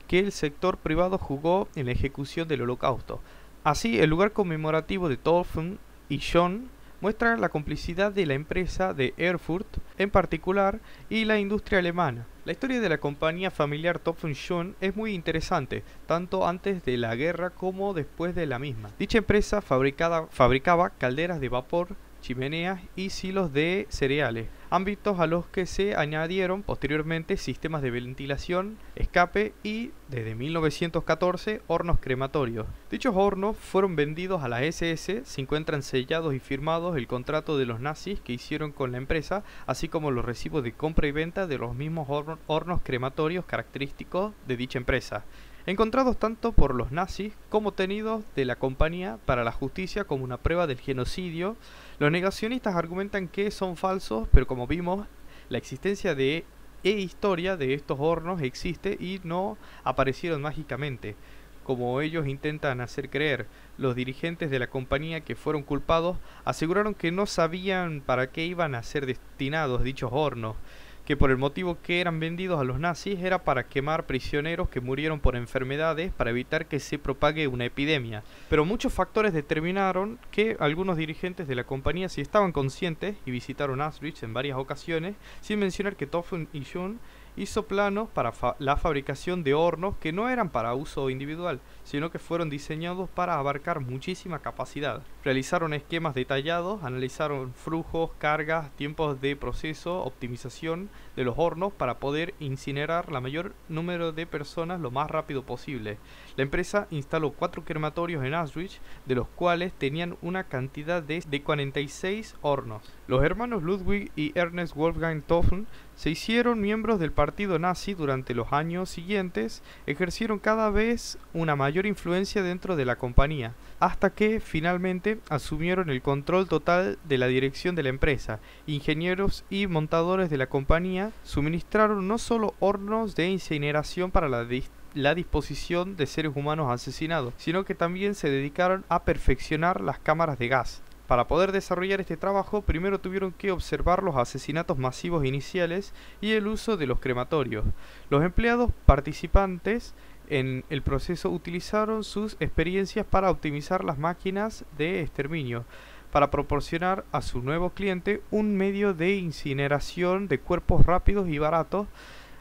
que el sector privado jugó en la ejecución del Holocausto. Así, el lugar conmemorativo de Topf-John muestra la complicidad de la empresa de Erfurt en particular y la industria alemana. La historia de la compañía familiar Topf-John es muy interesante, tanto antes de la guerra como después de la misma. Dicha empresa fabricaba calderas de vapor, chimeneas y silos de cereales, ámbitos a los que se añadieron posteriormente sistemas de ventilación, escape y, desde 1914, hornos crematorios. Dichos hornos fueron vendidos a la SS, se encuentran sellados y firmados el contrato de los nazis que hicieron con la empresa, así como los recibos de compra y venta de los mismos hornos crematorios característicos de dicha empresa, encontrados tanto por los nazis como obtenidos de la compañía para la justicia como una prueba del genocidio. Los negacionistas argumentan que son falsos, pero como vimos, la existencia de historia de estos hornos existe y no aparecieron mágicamente, como ellos intentan hacer creer. Los dirigentes de la compañía que fueron culpados aseguraron que no sabían para qué iban a ser destinados dichos hornos. que por el motivo que eran vendidos a los nazis era para quemar prisioneros que murieron por enfermedades para evitar que se propague una epidemia. Pero muchos factores determinaron que algunos dirigentes de la compañía sí estaban conscientes y visitaron Auschwitz en varias ocasiones, sin mencionar que Topham y Jun hizo planos para la fabricación de hornos que no eran para uso individual, sino que fueron diseñados para abarcar muchísima capacidad. Realizaron esquemas detallados, analizaron flujos, cargas, tiempos de proceso, optimización de los hornos para poder incinerar la mayor número de personas lo más rápido posible. La empresa instaló 4 crematorios en Auschwitz, de los cuales tenían una cantidad de 46 hornos. Los hermanos Ludwig y Ernest Wolfgang Topham se hicieron miembros del partido nazi durante los años siguientes, ejercieron cada vez una mayor influencia dentro de la compañía, hasta que finalmente asumieron el control total de la dirección de la empresa. Ingenieros y montadores de la compañía suministraron no solo hornos de incineración para la disposición de seres humanos asesinados, sino que también se dedicaron a perfeccionar las cámaras de gas. Para poder desarrollar este trabajo, primero tuvieron que observar los asesinatos masivos iniciales y el uso de los crematorios. Los empleados participantes en el proceso utilizaron sus experiencias para optimizar las máquinas de exterminio, para proporcionar a su nuevo cliente un medio de incineración de cuerpos rápidos y baratos.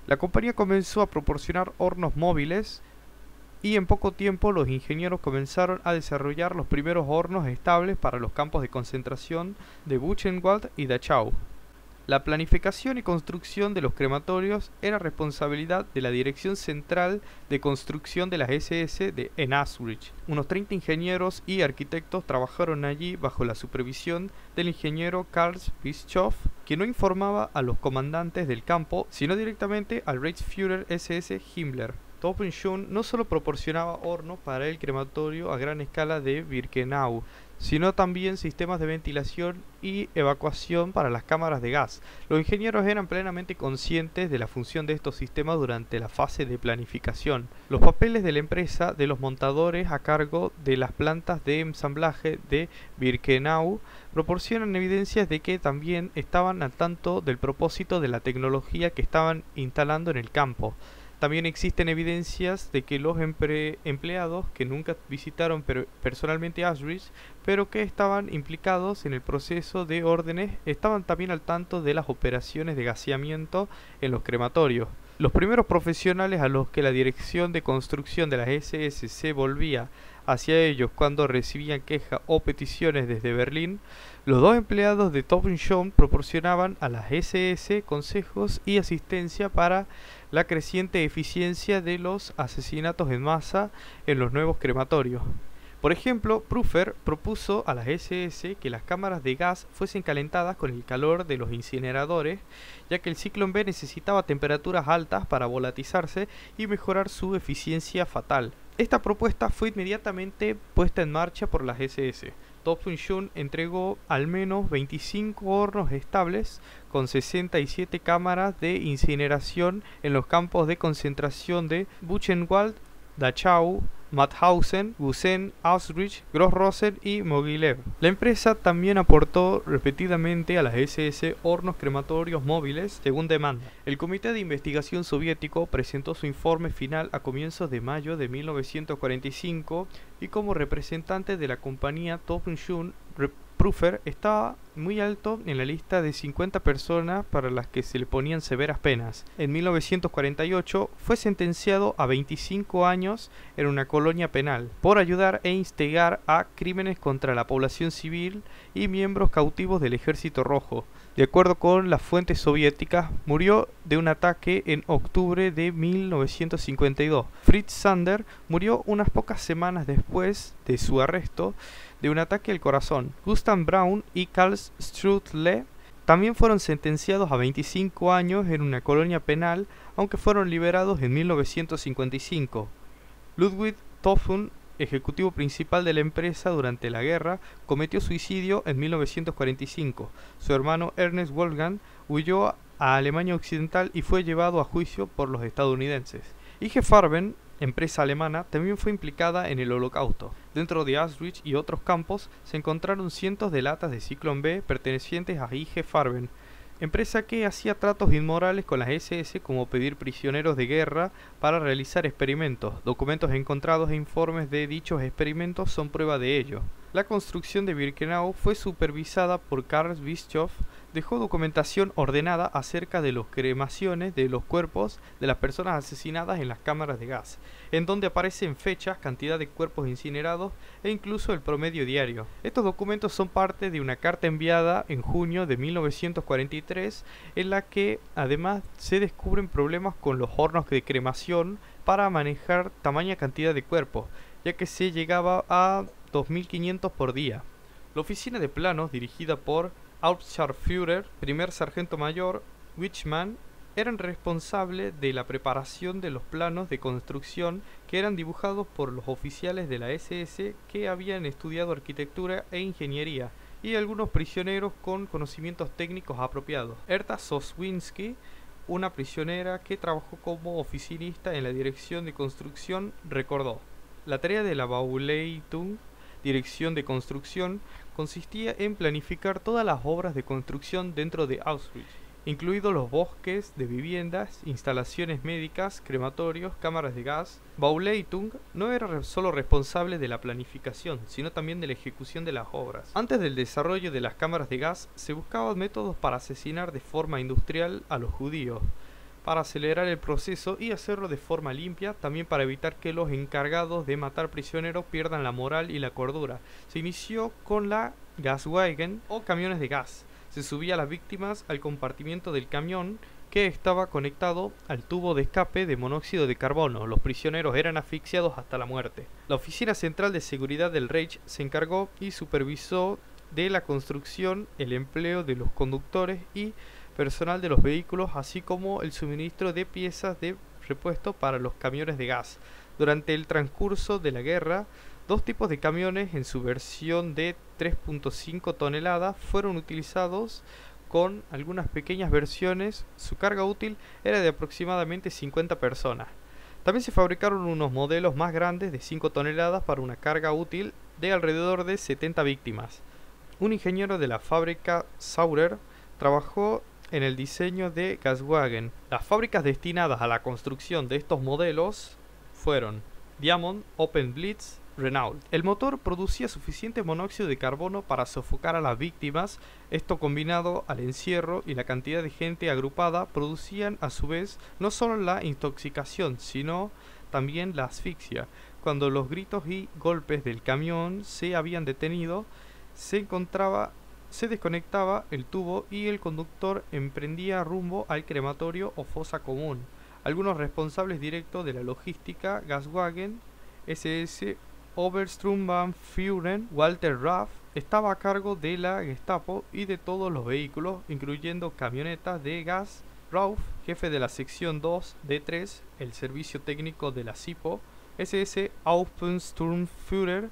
La compañía comenzó a proporcionar hornos móviles y en poco tiempo los ingenieros comenzaron a desarrollar los primeros hornos estables para los campos de concentración de Buchenwald y Dachau. La planificación y construcción de los crematorios era responsabilidad de la Dirección Central de Construcción de las SS en Auschwitz. Unos 30 ingenieros y arquitectos trabajaron allí bajo la supervisión del ingeniero Karl Bischoff, que no informaba a los comandantes del campo, sino directamente al Reichsführer SS Himmler. Topham Jun no solo proporcionaba hornos para el crematorio a gran escala de Birkenau, sino también sistemas de ventilación y evacuación para las cámaras de gas. Los ingenieros eran plenamente conscientes de la función de estos sistemas durante la fase de planificación. Los papeles de la empresa de los montadores a cargo de las plantas de ensamblaje de Birkenau proporcionan evidencias de que también estaban al tanto del propósito de la tecnología que estaban instalando en el campo. También existen evidencias de que los empleados que nunca visitaron personalmente Auschwitz, pero que estaban implicados en el proceso de órdenes, estaban también al tanto de las operaciones de gaseamiento en los crematorios. Los primeros profesionales a los que la dirección de construcción de las SS se volvía hacia ellos cuando recibían quejas o peticiones desde Berlín, los dos empleados de Topham Jun proporcionaban a las SS consejos y asistencia para la creciente eficiencia de los asesinatos en masa en los nuevos crematorios. Por ejemplo, Prüfer propuso a las SS que las cámaras de gas fuesen calentadas con el calor de los incineradores, ya que el ciclón B necesitaba temperaturas altas para volatilizarse y mejorar su eficiencia fatal. Esta propuesta fue inmediatamente puesta en marcha por las SS. Topham Jun entregó al menos 25 hornos estables con 67 cámaras de incineración en los campos de concentración de Buchenwald, Dachau, Mauthausen, Gusen, Auschwitz, Gross-Rosen y Mogilev. La empresa también aportó repetidamente a las SS hornos crematorios móviles según demanda. El Comité de Investigación Soviético presentó su informe final a comienzos de mayo de 1945 y como representante de la compañía Topham Jun, Prüfer estaba muy alto en la lista de 50 personas para las que se le ponían severas penas. En 1948 fue sentenciado a 25 años en una colonia penal por ayudar e instigar a crímenes contra la población civil y miembros cautivos del Ejército Rojo. De acuerdo con las fuentes soviéticas, murió de un ataque en octubre de 1952. Fritz Sander murió unas pocas semanas después de su arresto de un ataque al corazón. Gustav Braun y Karl Strutle también fueron sentenciados a 25 años en una colonia penal, aunque fueron liberados en 1955. Ludwig Topham, ejecutivo principal de la empresa durante la guerra, cometió suicidio en 1945. Su hermano Ernest Wolfgang huyó a Alemania Occidental y fue llevado a juicio por los estadounidenses. IG Farben, empresa alemana, también fue implicada en el Holocausto. Dentro de Auschwitz y otros campos se encontraron cientos de latas de Ciclón B pertenecientes a IG Farben. empresa que hacía tratos inmorales con las SS, como pedir prisioneros de guerra para realizar experimentos. Documentos encontrados e informes de dichos experimentos son prueba de ello. La construcción de Birkenau fue supervisada por Karl Bischoff. Dejó documentación ordenada acerca de las cremaciones de los cuerpos de las personas asesinadas en las cámaras de gas, en donde aparecen fechas, cantidad de cuerpos incinerados e incluso el promedio diario. Estos documentos son parte de una carta enviada en junio de 1943, en la que además se descubren problemas con los hornos de cremación para manejar tamaña cantidad de cuerpos, ya que se llegaba a 2.500 por día. La oficina de planos, dirigida por Hauptscharführer, primer sargento mayor, Wichmann, eran responsables de la preparación de los planos de construcción que eran dibujados por los oficiales de la SS que habían estudiado arquitectura e ingeniería, y algunos prisioneros con conocimientos técnicos apropiados. Herta Soswinski, una prisionera que trabajó como oficinista en la dirección de construcción, recordó: la tarea de la Bauleitung, dirección de construcción, consistía en planificar todas las obras de construcción dentro de Auschwitz, incluidos los bosques de viviendas, instalaciones médicas, crematorios, cámaras de gas. Bauleitung no era solo responsable de la planificación, sino también de la ejecución de las obras. Antes del desarrollo de las cámaras de gas, se buscaban métodos para asesinar de forma industrial a los judíos, para acelerar el proceso y hacerlo de forma limpia, también para evitar que los encargados de matar prisioneros pierdan la moral y la cordura. Se inició con la Gaswagen o camiones de gas. Se subía a las víctimas al compartimiento del camión que estaba conectado al tubo de escape de monóxido de carbono. Los prisioneros eran asfixiados hasta la muerte. La Oficina Central de Seguridad del Reich se encargó y supervisó de la construcción, el empleo de los conductores y personal de los vehículos, así como el suministro de piezas de repuesto para los camiones de gas. Durante el transcurso de la guerra, dos tipos de camiones en su versión de 3.5 toneladas fueron utilizados con algunas pequeñas versiones. Su carga útil era de aproximadamente 50 personas. También se fabricaron unos modelos más grandes de 5 toneladas para una carga útil de alrededor de 70 víctimas. Un ingeniero de la fábrica Saurer trabajó en el diseño de Gaswagen. Las fábricas destinadas a la construcción de estos modelos fueron Diamond, Open Blitz, Renault. El motor producía suficiente monóxido de carbono para sofocar a las víctimas. Esto, combinado al encierro y la cantidad de gente agrupada, producían a su vez no solo la intoxicación, sino también la asfixia. Cuando los gritos y golpes del camión se habían detenido, se desconectaba el tubo y el conductor emprendía rumbo al crematorio o fosa común. Algunos responsables directos de la logística Gaswagen, SS Obersturmbannführer Walter Raff, estaba a cargo de la Gestapo y de todos los vehículos, incluyendo camionetas de gas. Rauf, jefe de la sección 2 D3, el servicio técnico de la SIPO. SS Hauptsturmführer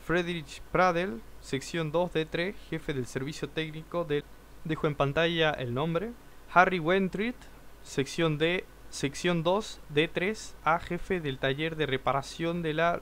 Friedrich Pradel, sección 2 D3, jefe del servicio técnico de... Dejo en pantalla el nombre. Harry Wentrit, sección 2 D3 A, jefe del taller de reparación de la...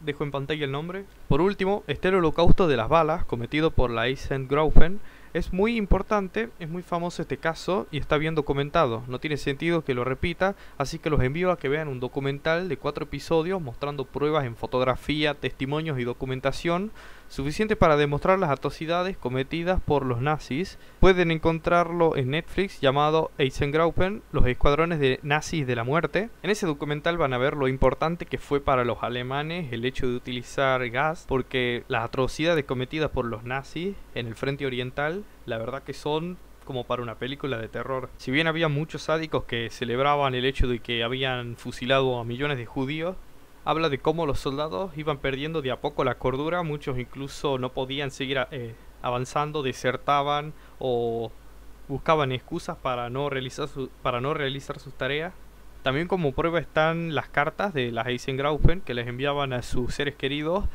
Dejo en pantalla el nombre. Por último, está el holocausto de las balas cometido por la Eisengraufen. Es muy importante, es muy famoso este caso y está bien documentado. No tiene sentido que lo repita, así que los envío a que vean un documental de 4 episodios mostrando pruebas en fotografía, testimonios y documentación suficiente para demostrar las atrocidades cometidas por los nazis. Pueden encontrarlo en Netflix, llamado Eisengraufen, los escuadrones de nazis de la muerte. En ese documental van a ver lo importante que fue para los alemanes el hecho de utilizar gas, porque las atrocidades cometidas por los nazis en el frente oriental, la verdad que son como para una película de terror. Si bien había muchos sádicos que celebraban el hecho de que habían fusilado a millones de judíos, habla de cómo los soldados iban perdiendo de a poco la cordura. Muchos incluso no podían seguir avanzando, desertaban o buscaban excusas para no realizar sus tareas. También como prueba están las cartas de las Eisengraufen que les enviaban a sus seres queridos,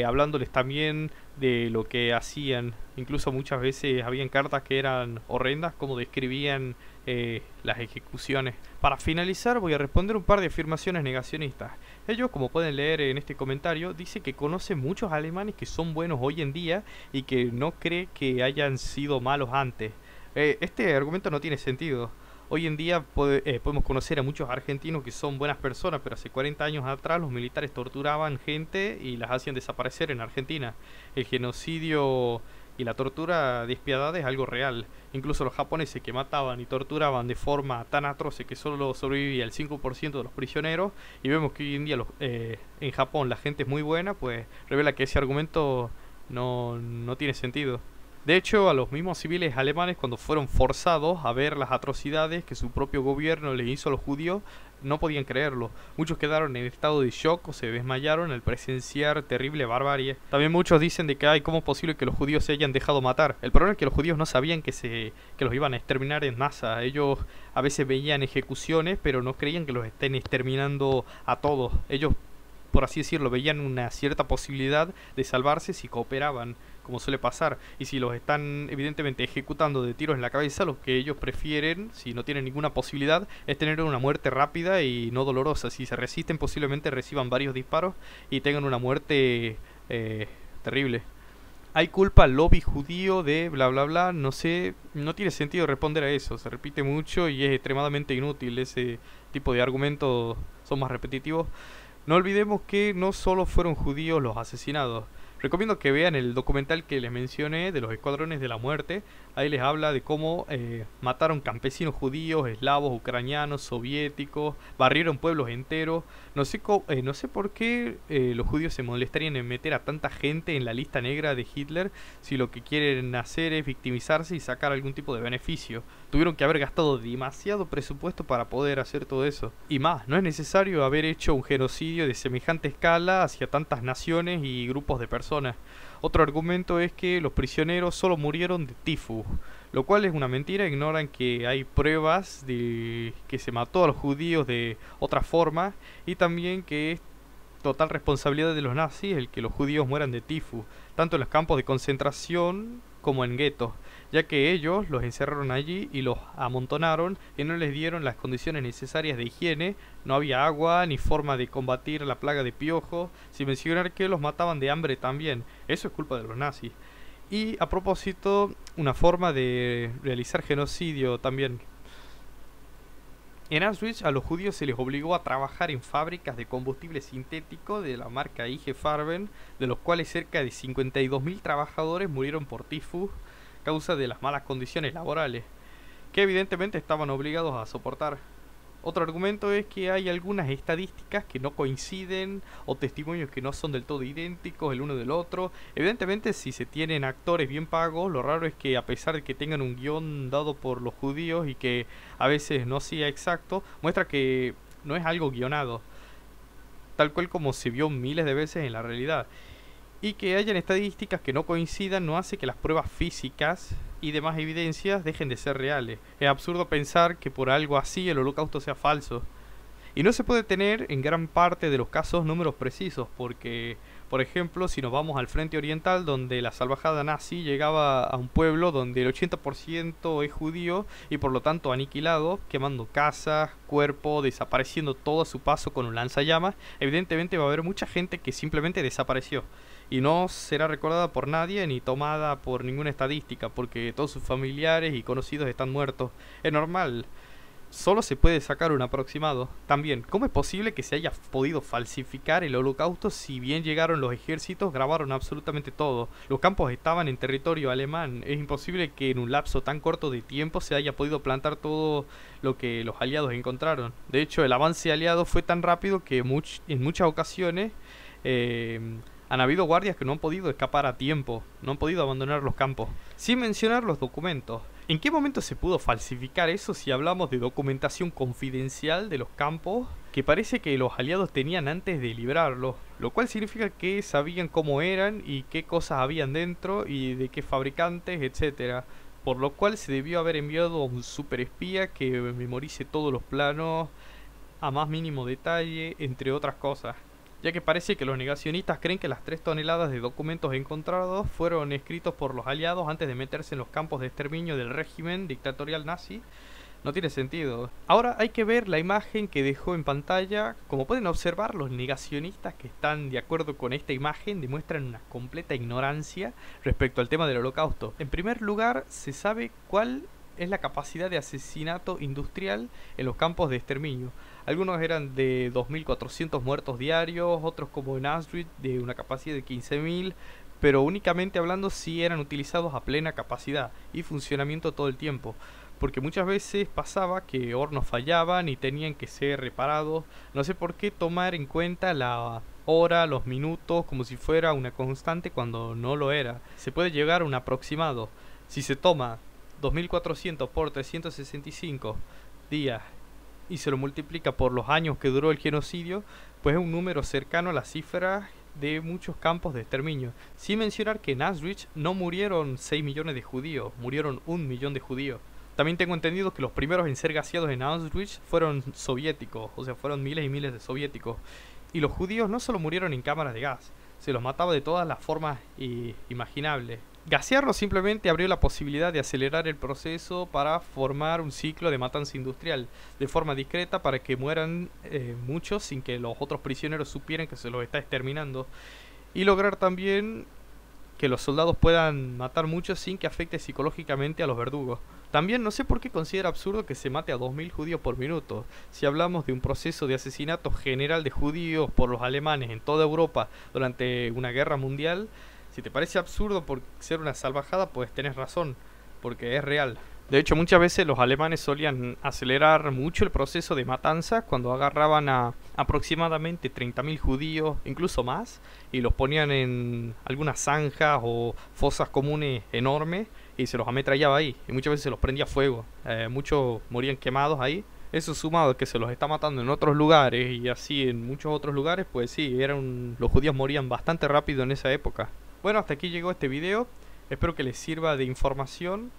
hablándoles también de lo que hacían. Incluso muchas veces habían cartas que eran horrendas, como describían las ejecuciones. Para finalizar voy a responder un par de afirmaciones negacionistas. Ellos, como pueden leer en este comentario, dice que conoce muchos alemanes que son buenos hoy en día y que no cree que hayan sido malos antes. Este argumento no tiene sentido. Hoy en día podemos conocer a muchos argentinos que son buenas personas, pero hace 40 años atrás los militares torturaban gente y las hacían desaparecer en Argentina. El genocidio y la tortura despiadada es algo real. Incluso los japoneses que mataban y torturaban de forma tan atroz que solo sobrevivía el 5% de los prisioneros, y vemos que hoy en día en Japón la gente es muy buena, pues revela que ese argumento no tiene sentido. De hecho, a los mismos civiles alemanes, cuando fueron forzados a ver las atrocidades que su propio gobierno les hizo a los judíos, no podían creerlo. Muchos quedaron en estado de shock o se desmayaron al presenciar terrible barbarie. También muchos dicen de que ¿cómo es posible que los judíos se hayan dejado matar? El problema es que los judíos no sabían que los iban a exterminar en masa. Ellos a veces veían ejecuciones, pero no creían que los estén exterminando a todos. Ellos, por así decirlo, veían una cierta posibilidad de salvarse si cooperaban, como suele pasar. Y si los están evidentemente ejecutando de tiros en la cabeza, lo que ellos prefieren, si no tienen ninguna posibilidad, es tener una muerte rápida y no dolorosa. Si se resisten, posiblemente reciban varios disparos y tengan una muerte terrible. Hay culpa al lobby judío de bla bla bla, no sé, no tiene sentido responder a eso, se repite mucho y es extremadamente inútil. Ese tipo de argumentos son más repetitivos. No olvidemos que no solo fueron judíos los asesinados. Recomiendo que vean el documental que les mencioné de los Escuadrones de la Muerte. Ahí les habla de cómo mataron campesinos judíos, eslavos, ucranianos, soviéticos, barrieron pueblos enteros. No sé por qué los judíos se molestarían en meter a tanta gente en la lista negra de Hitler si lo que quieren hacer es victimizarse y sacar algún tipo de beneficio. Tuvieron que haber gastado demasiado presupuesto para poder hacer todo eso. Y más, no es necesario haber hecho un genocidio de semejante escala hacia tantas naciones y grupos de personas. Otro argumento es que los prisioneros solo murieron de tifus, lo cual es una mentira. Ignoran que hay pruebas de que se mató a los judíos de otra forma, y también que es total responsabilidad de los nazis el que los judíos mueran de tifus, tanto en los campos de concentración como en guetos, ya que ellos los encerraron allí y los amontonaron y no les dieron las condiciones necesarias de higiene. No había agua ni forma de combatir la plaga de piojos, sin mencionar que los mataban de hambre también. Eso es culpa de los nazis. Y a propósito, una forma de realizar genocidio también. En Auschwitz a los judíos se les obligó a trabajar en fábricas de combustible sintético de la marca IG Farben, de los cuales cerca de 52.000 trabajadores murieron por tifus, causa de las malas condiciones laborales, que evidentemente estaban obligados a soportar. Otro argumento es que hay algunas estadísticas que no coinciden o testimonios que no son del todo idénticos el uno del otro. Evidentemente, si se tienen actores bien pagos, lo raro es que a pesar de que tengan un guión dado por los judíos y que a veces no sea exacto, muestra que no es algo guionado, tal cual como se vio miles de veces en la realidad. Y que hayan estadísticas que no coincidan no hace que las pruebas físicas y demás evidencias dejen de ser reales. Es absurdo pensar que por algo así el holocausto sea falso. Y no se puede tener en gran parte de los casos números precisos, porque, por ejemplo, si nos vamos al frente oriental, donde la salvajada nazi llegaba a un pueblo donde el 80% es judío y por lo tanto aniquilado, quemando casas, cuerpos, desapareciendo todo a su paso con un lanzallamas, evidentemente va a haber mucha gente que simplemente desapareció y no será recordada por nadie ni tomada por ninguna estadística, porque todos sus familiares y conocidos están muertos. Es normal. Solo se puede sacar un aproximado. También, ¿cómo es posible que se haya podido falsificar el holocausto si bien llegaron los ejércitos, grabaron absolutamente todo? Los campos estaban en territorio alemán. Es imposible que en un lapso tan corto de tiempo se haya podido plantar todo lo que los aliados encontraron. De hecho, el avance aliado fue tan rápido que en muchas ocasiones han habido guardias que no han podido escapar a tiempo, no han podido abandonar los campos. Sin mencionar los documentos. ¿En qué momento se pudo falsificar eso si hablamos de documentación confidencial de los campos que parece que los aliados tenían antes de librarlos? Lo cual significa que sabían cómo eran y qué cosas habían dentro y de qué fabricantes, etcétera. Por lo cual se debió haber enviado a un superespía que memorice todos los planos a más mínimo detalle, entre otras cosas. Ya que parece que los negacionistas creen que las 3 toneladas de documentos encontrados fueron escritos por los aliados antes de meterse en los campos de exterminio del régimen dictatorial nazi. No tiene sentido. Ahora hay que ver la imagen que dejó en pantalla. Como pueden observar, los negacionistas que están de acuerdo con esta imagen demuestran una completa ignorancia respecto al tema del holocausto. En primer lugar, se sabe cuál es la capacidad de asesinato industrial en los campos de exterminio. Algunos eran de 2.400 muertos diarios, otros como en Auschwitz de una capacidad de 15.000, pero únicamente hablando sí eran utilizados a plena capacidad y funcionamiento todo el tiempo, porque muchas veces pasaba que hornos fallaban y tenían que ser reparados. No sé por qué tomar en cuenta la hora, los minutos, como si fuera una constante cuando no lo era. Se puede llegar a un aproximado. Si se toma 2.400 por 365 días y se lo multiplica por los años que duró el genocidio, pues es un número cercano a la cifra de muchos campos de exterminio. Sin mencionar que en Auschwitz no murieron 6 millones de judíos, murieron 1 millón de judíos. También tengo entendido que los primeros en ser gaseados en Auschwitz fueron soviéticos, o sea, fueron miles y miles de soviéticos. Y los judíos no solo murieron en cámaras de gas, se los mataba de todas las formas imaginables. Gasearlos simplemente abrió la posibilidad de acelerar el proceso para formar un ciclo de matanza industrial de forma discreta para que mueran muchos sin que los otros prisioneros supieran que se los está exterminando, y lograr también que los soldados puedan matar muchos sin que afecte psicológicamente a los verdugos. También no sé por qué considera absurdo que se mate a 2.000 judíos por minuto. Si hablamos de un proceso de asesinato general de judíos por los alemanes en toda Europa durante una guerra mundial, si te parece absurdo por ser una salvajada, pues tenés razón, porque es real. De hecho, muchas veces los alemanes solían acelerar mucho el proceso de matanza cuando agarraban a aproximadamente 30.000 judíos, incluso más, y los ponían en algunas zanjas o fosas comunes enormes y se los ametrallaba ahí, y muchas veces se los prendía fuego. Muchos morían quemados ahí. Eso sumado a que se los está matando en otros lugares y así en muchos otros lugares, pues sí, los judíos morían bastante rápido en esa época. Bueno, hasta aquí llegó este video, espero que les sirva de información.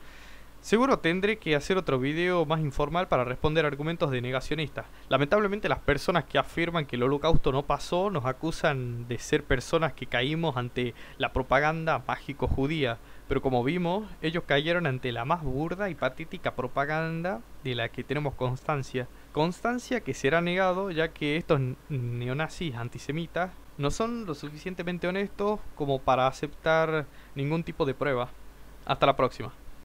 Seguro tendré que hacer otro video más informal para responder argumentos de negacionistas. Lamentablemente las personas que afirman que el holocausto no pasó nos acusan de ser personas que caímos ante la propaganda mágico-judía. Pero como vimos, ellos cayeron ante la más burda y patética propaganda de la que tenemos constancia. Constancia que será negado ya que estos neonazis antisemitas no son lo suficientemente honestos como para aceptar ningún tipo de prueba. Hasta la próxima.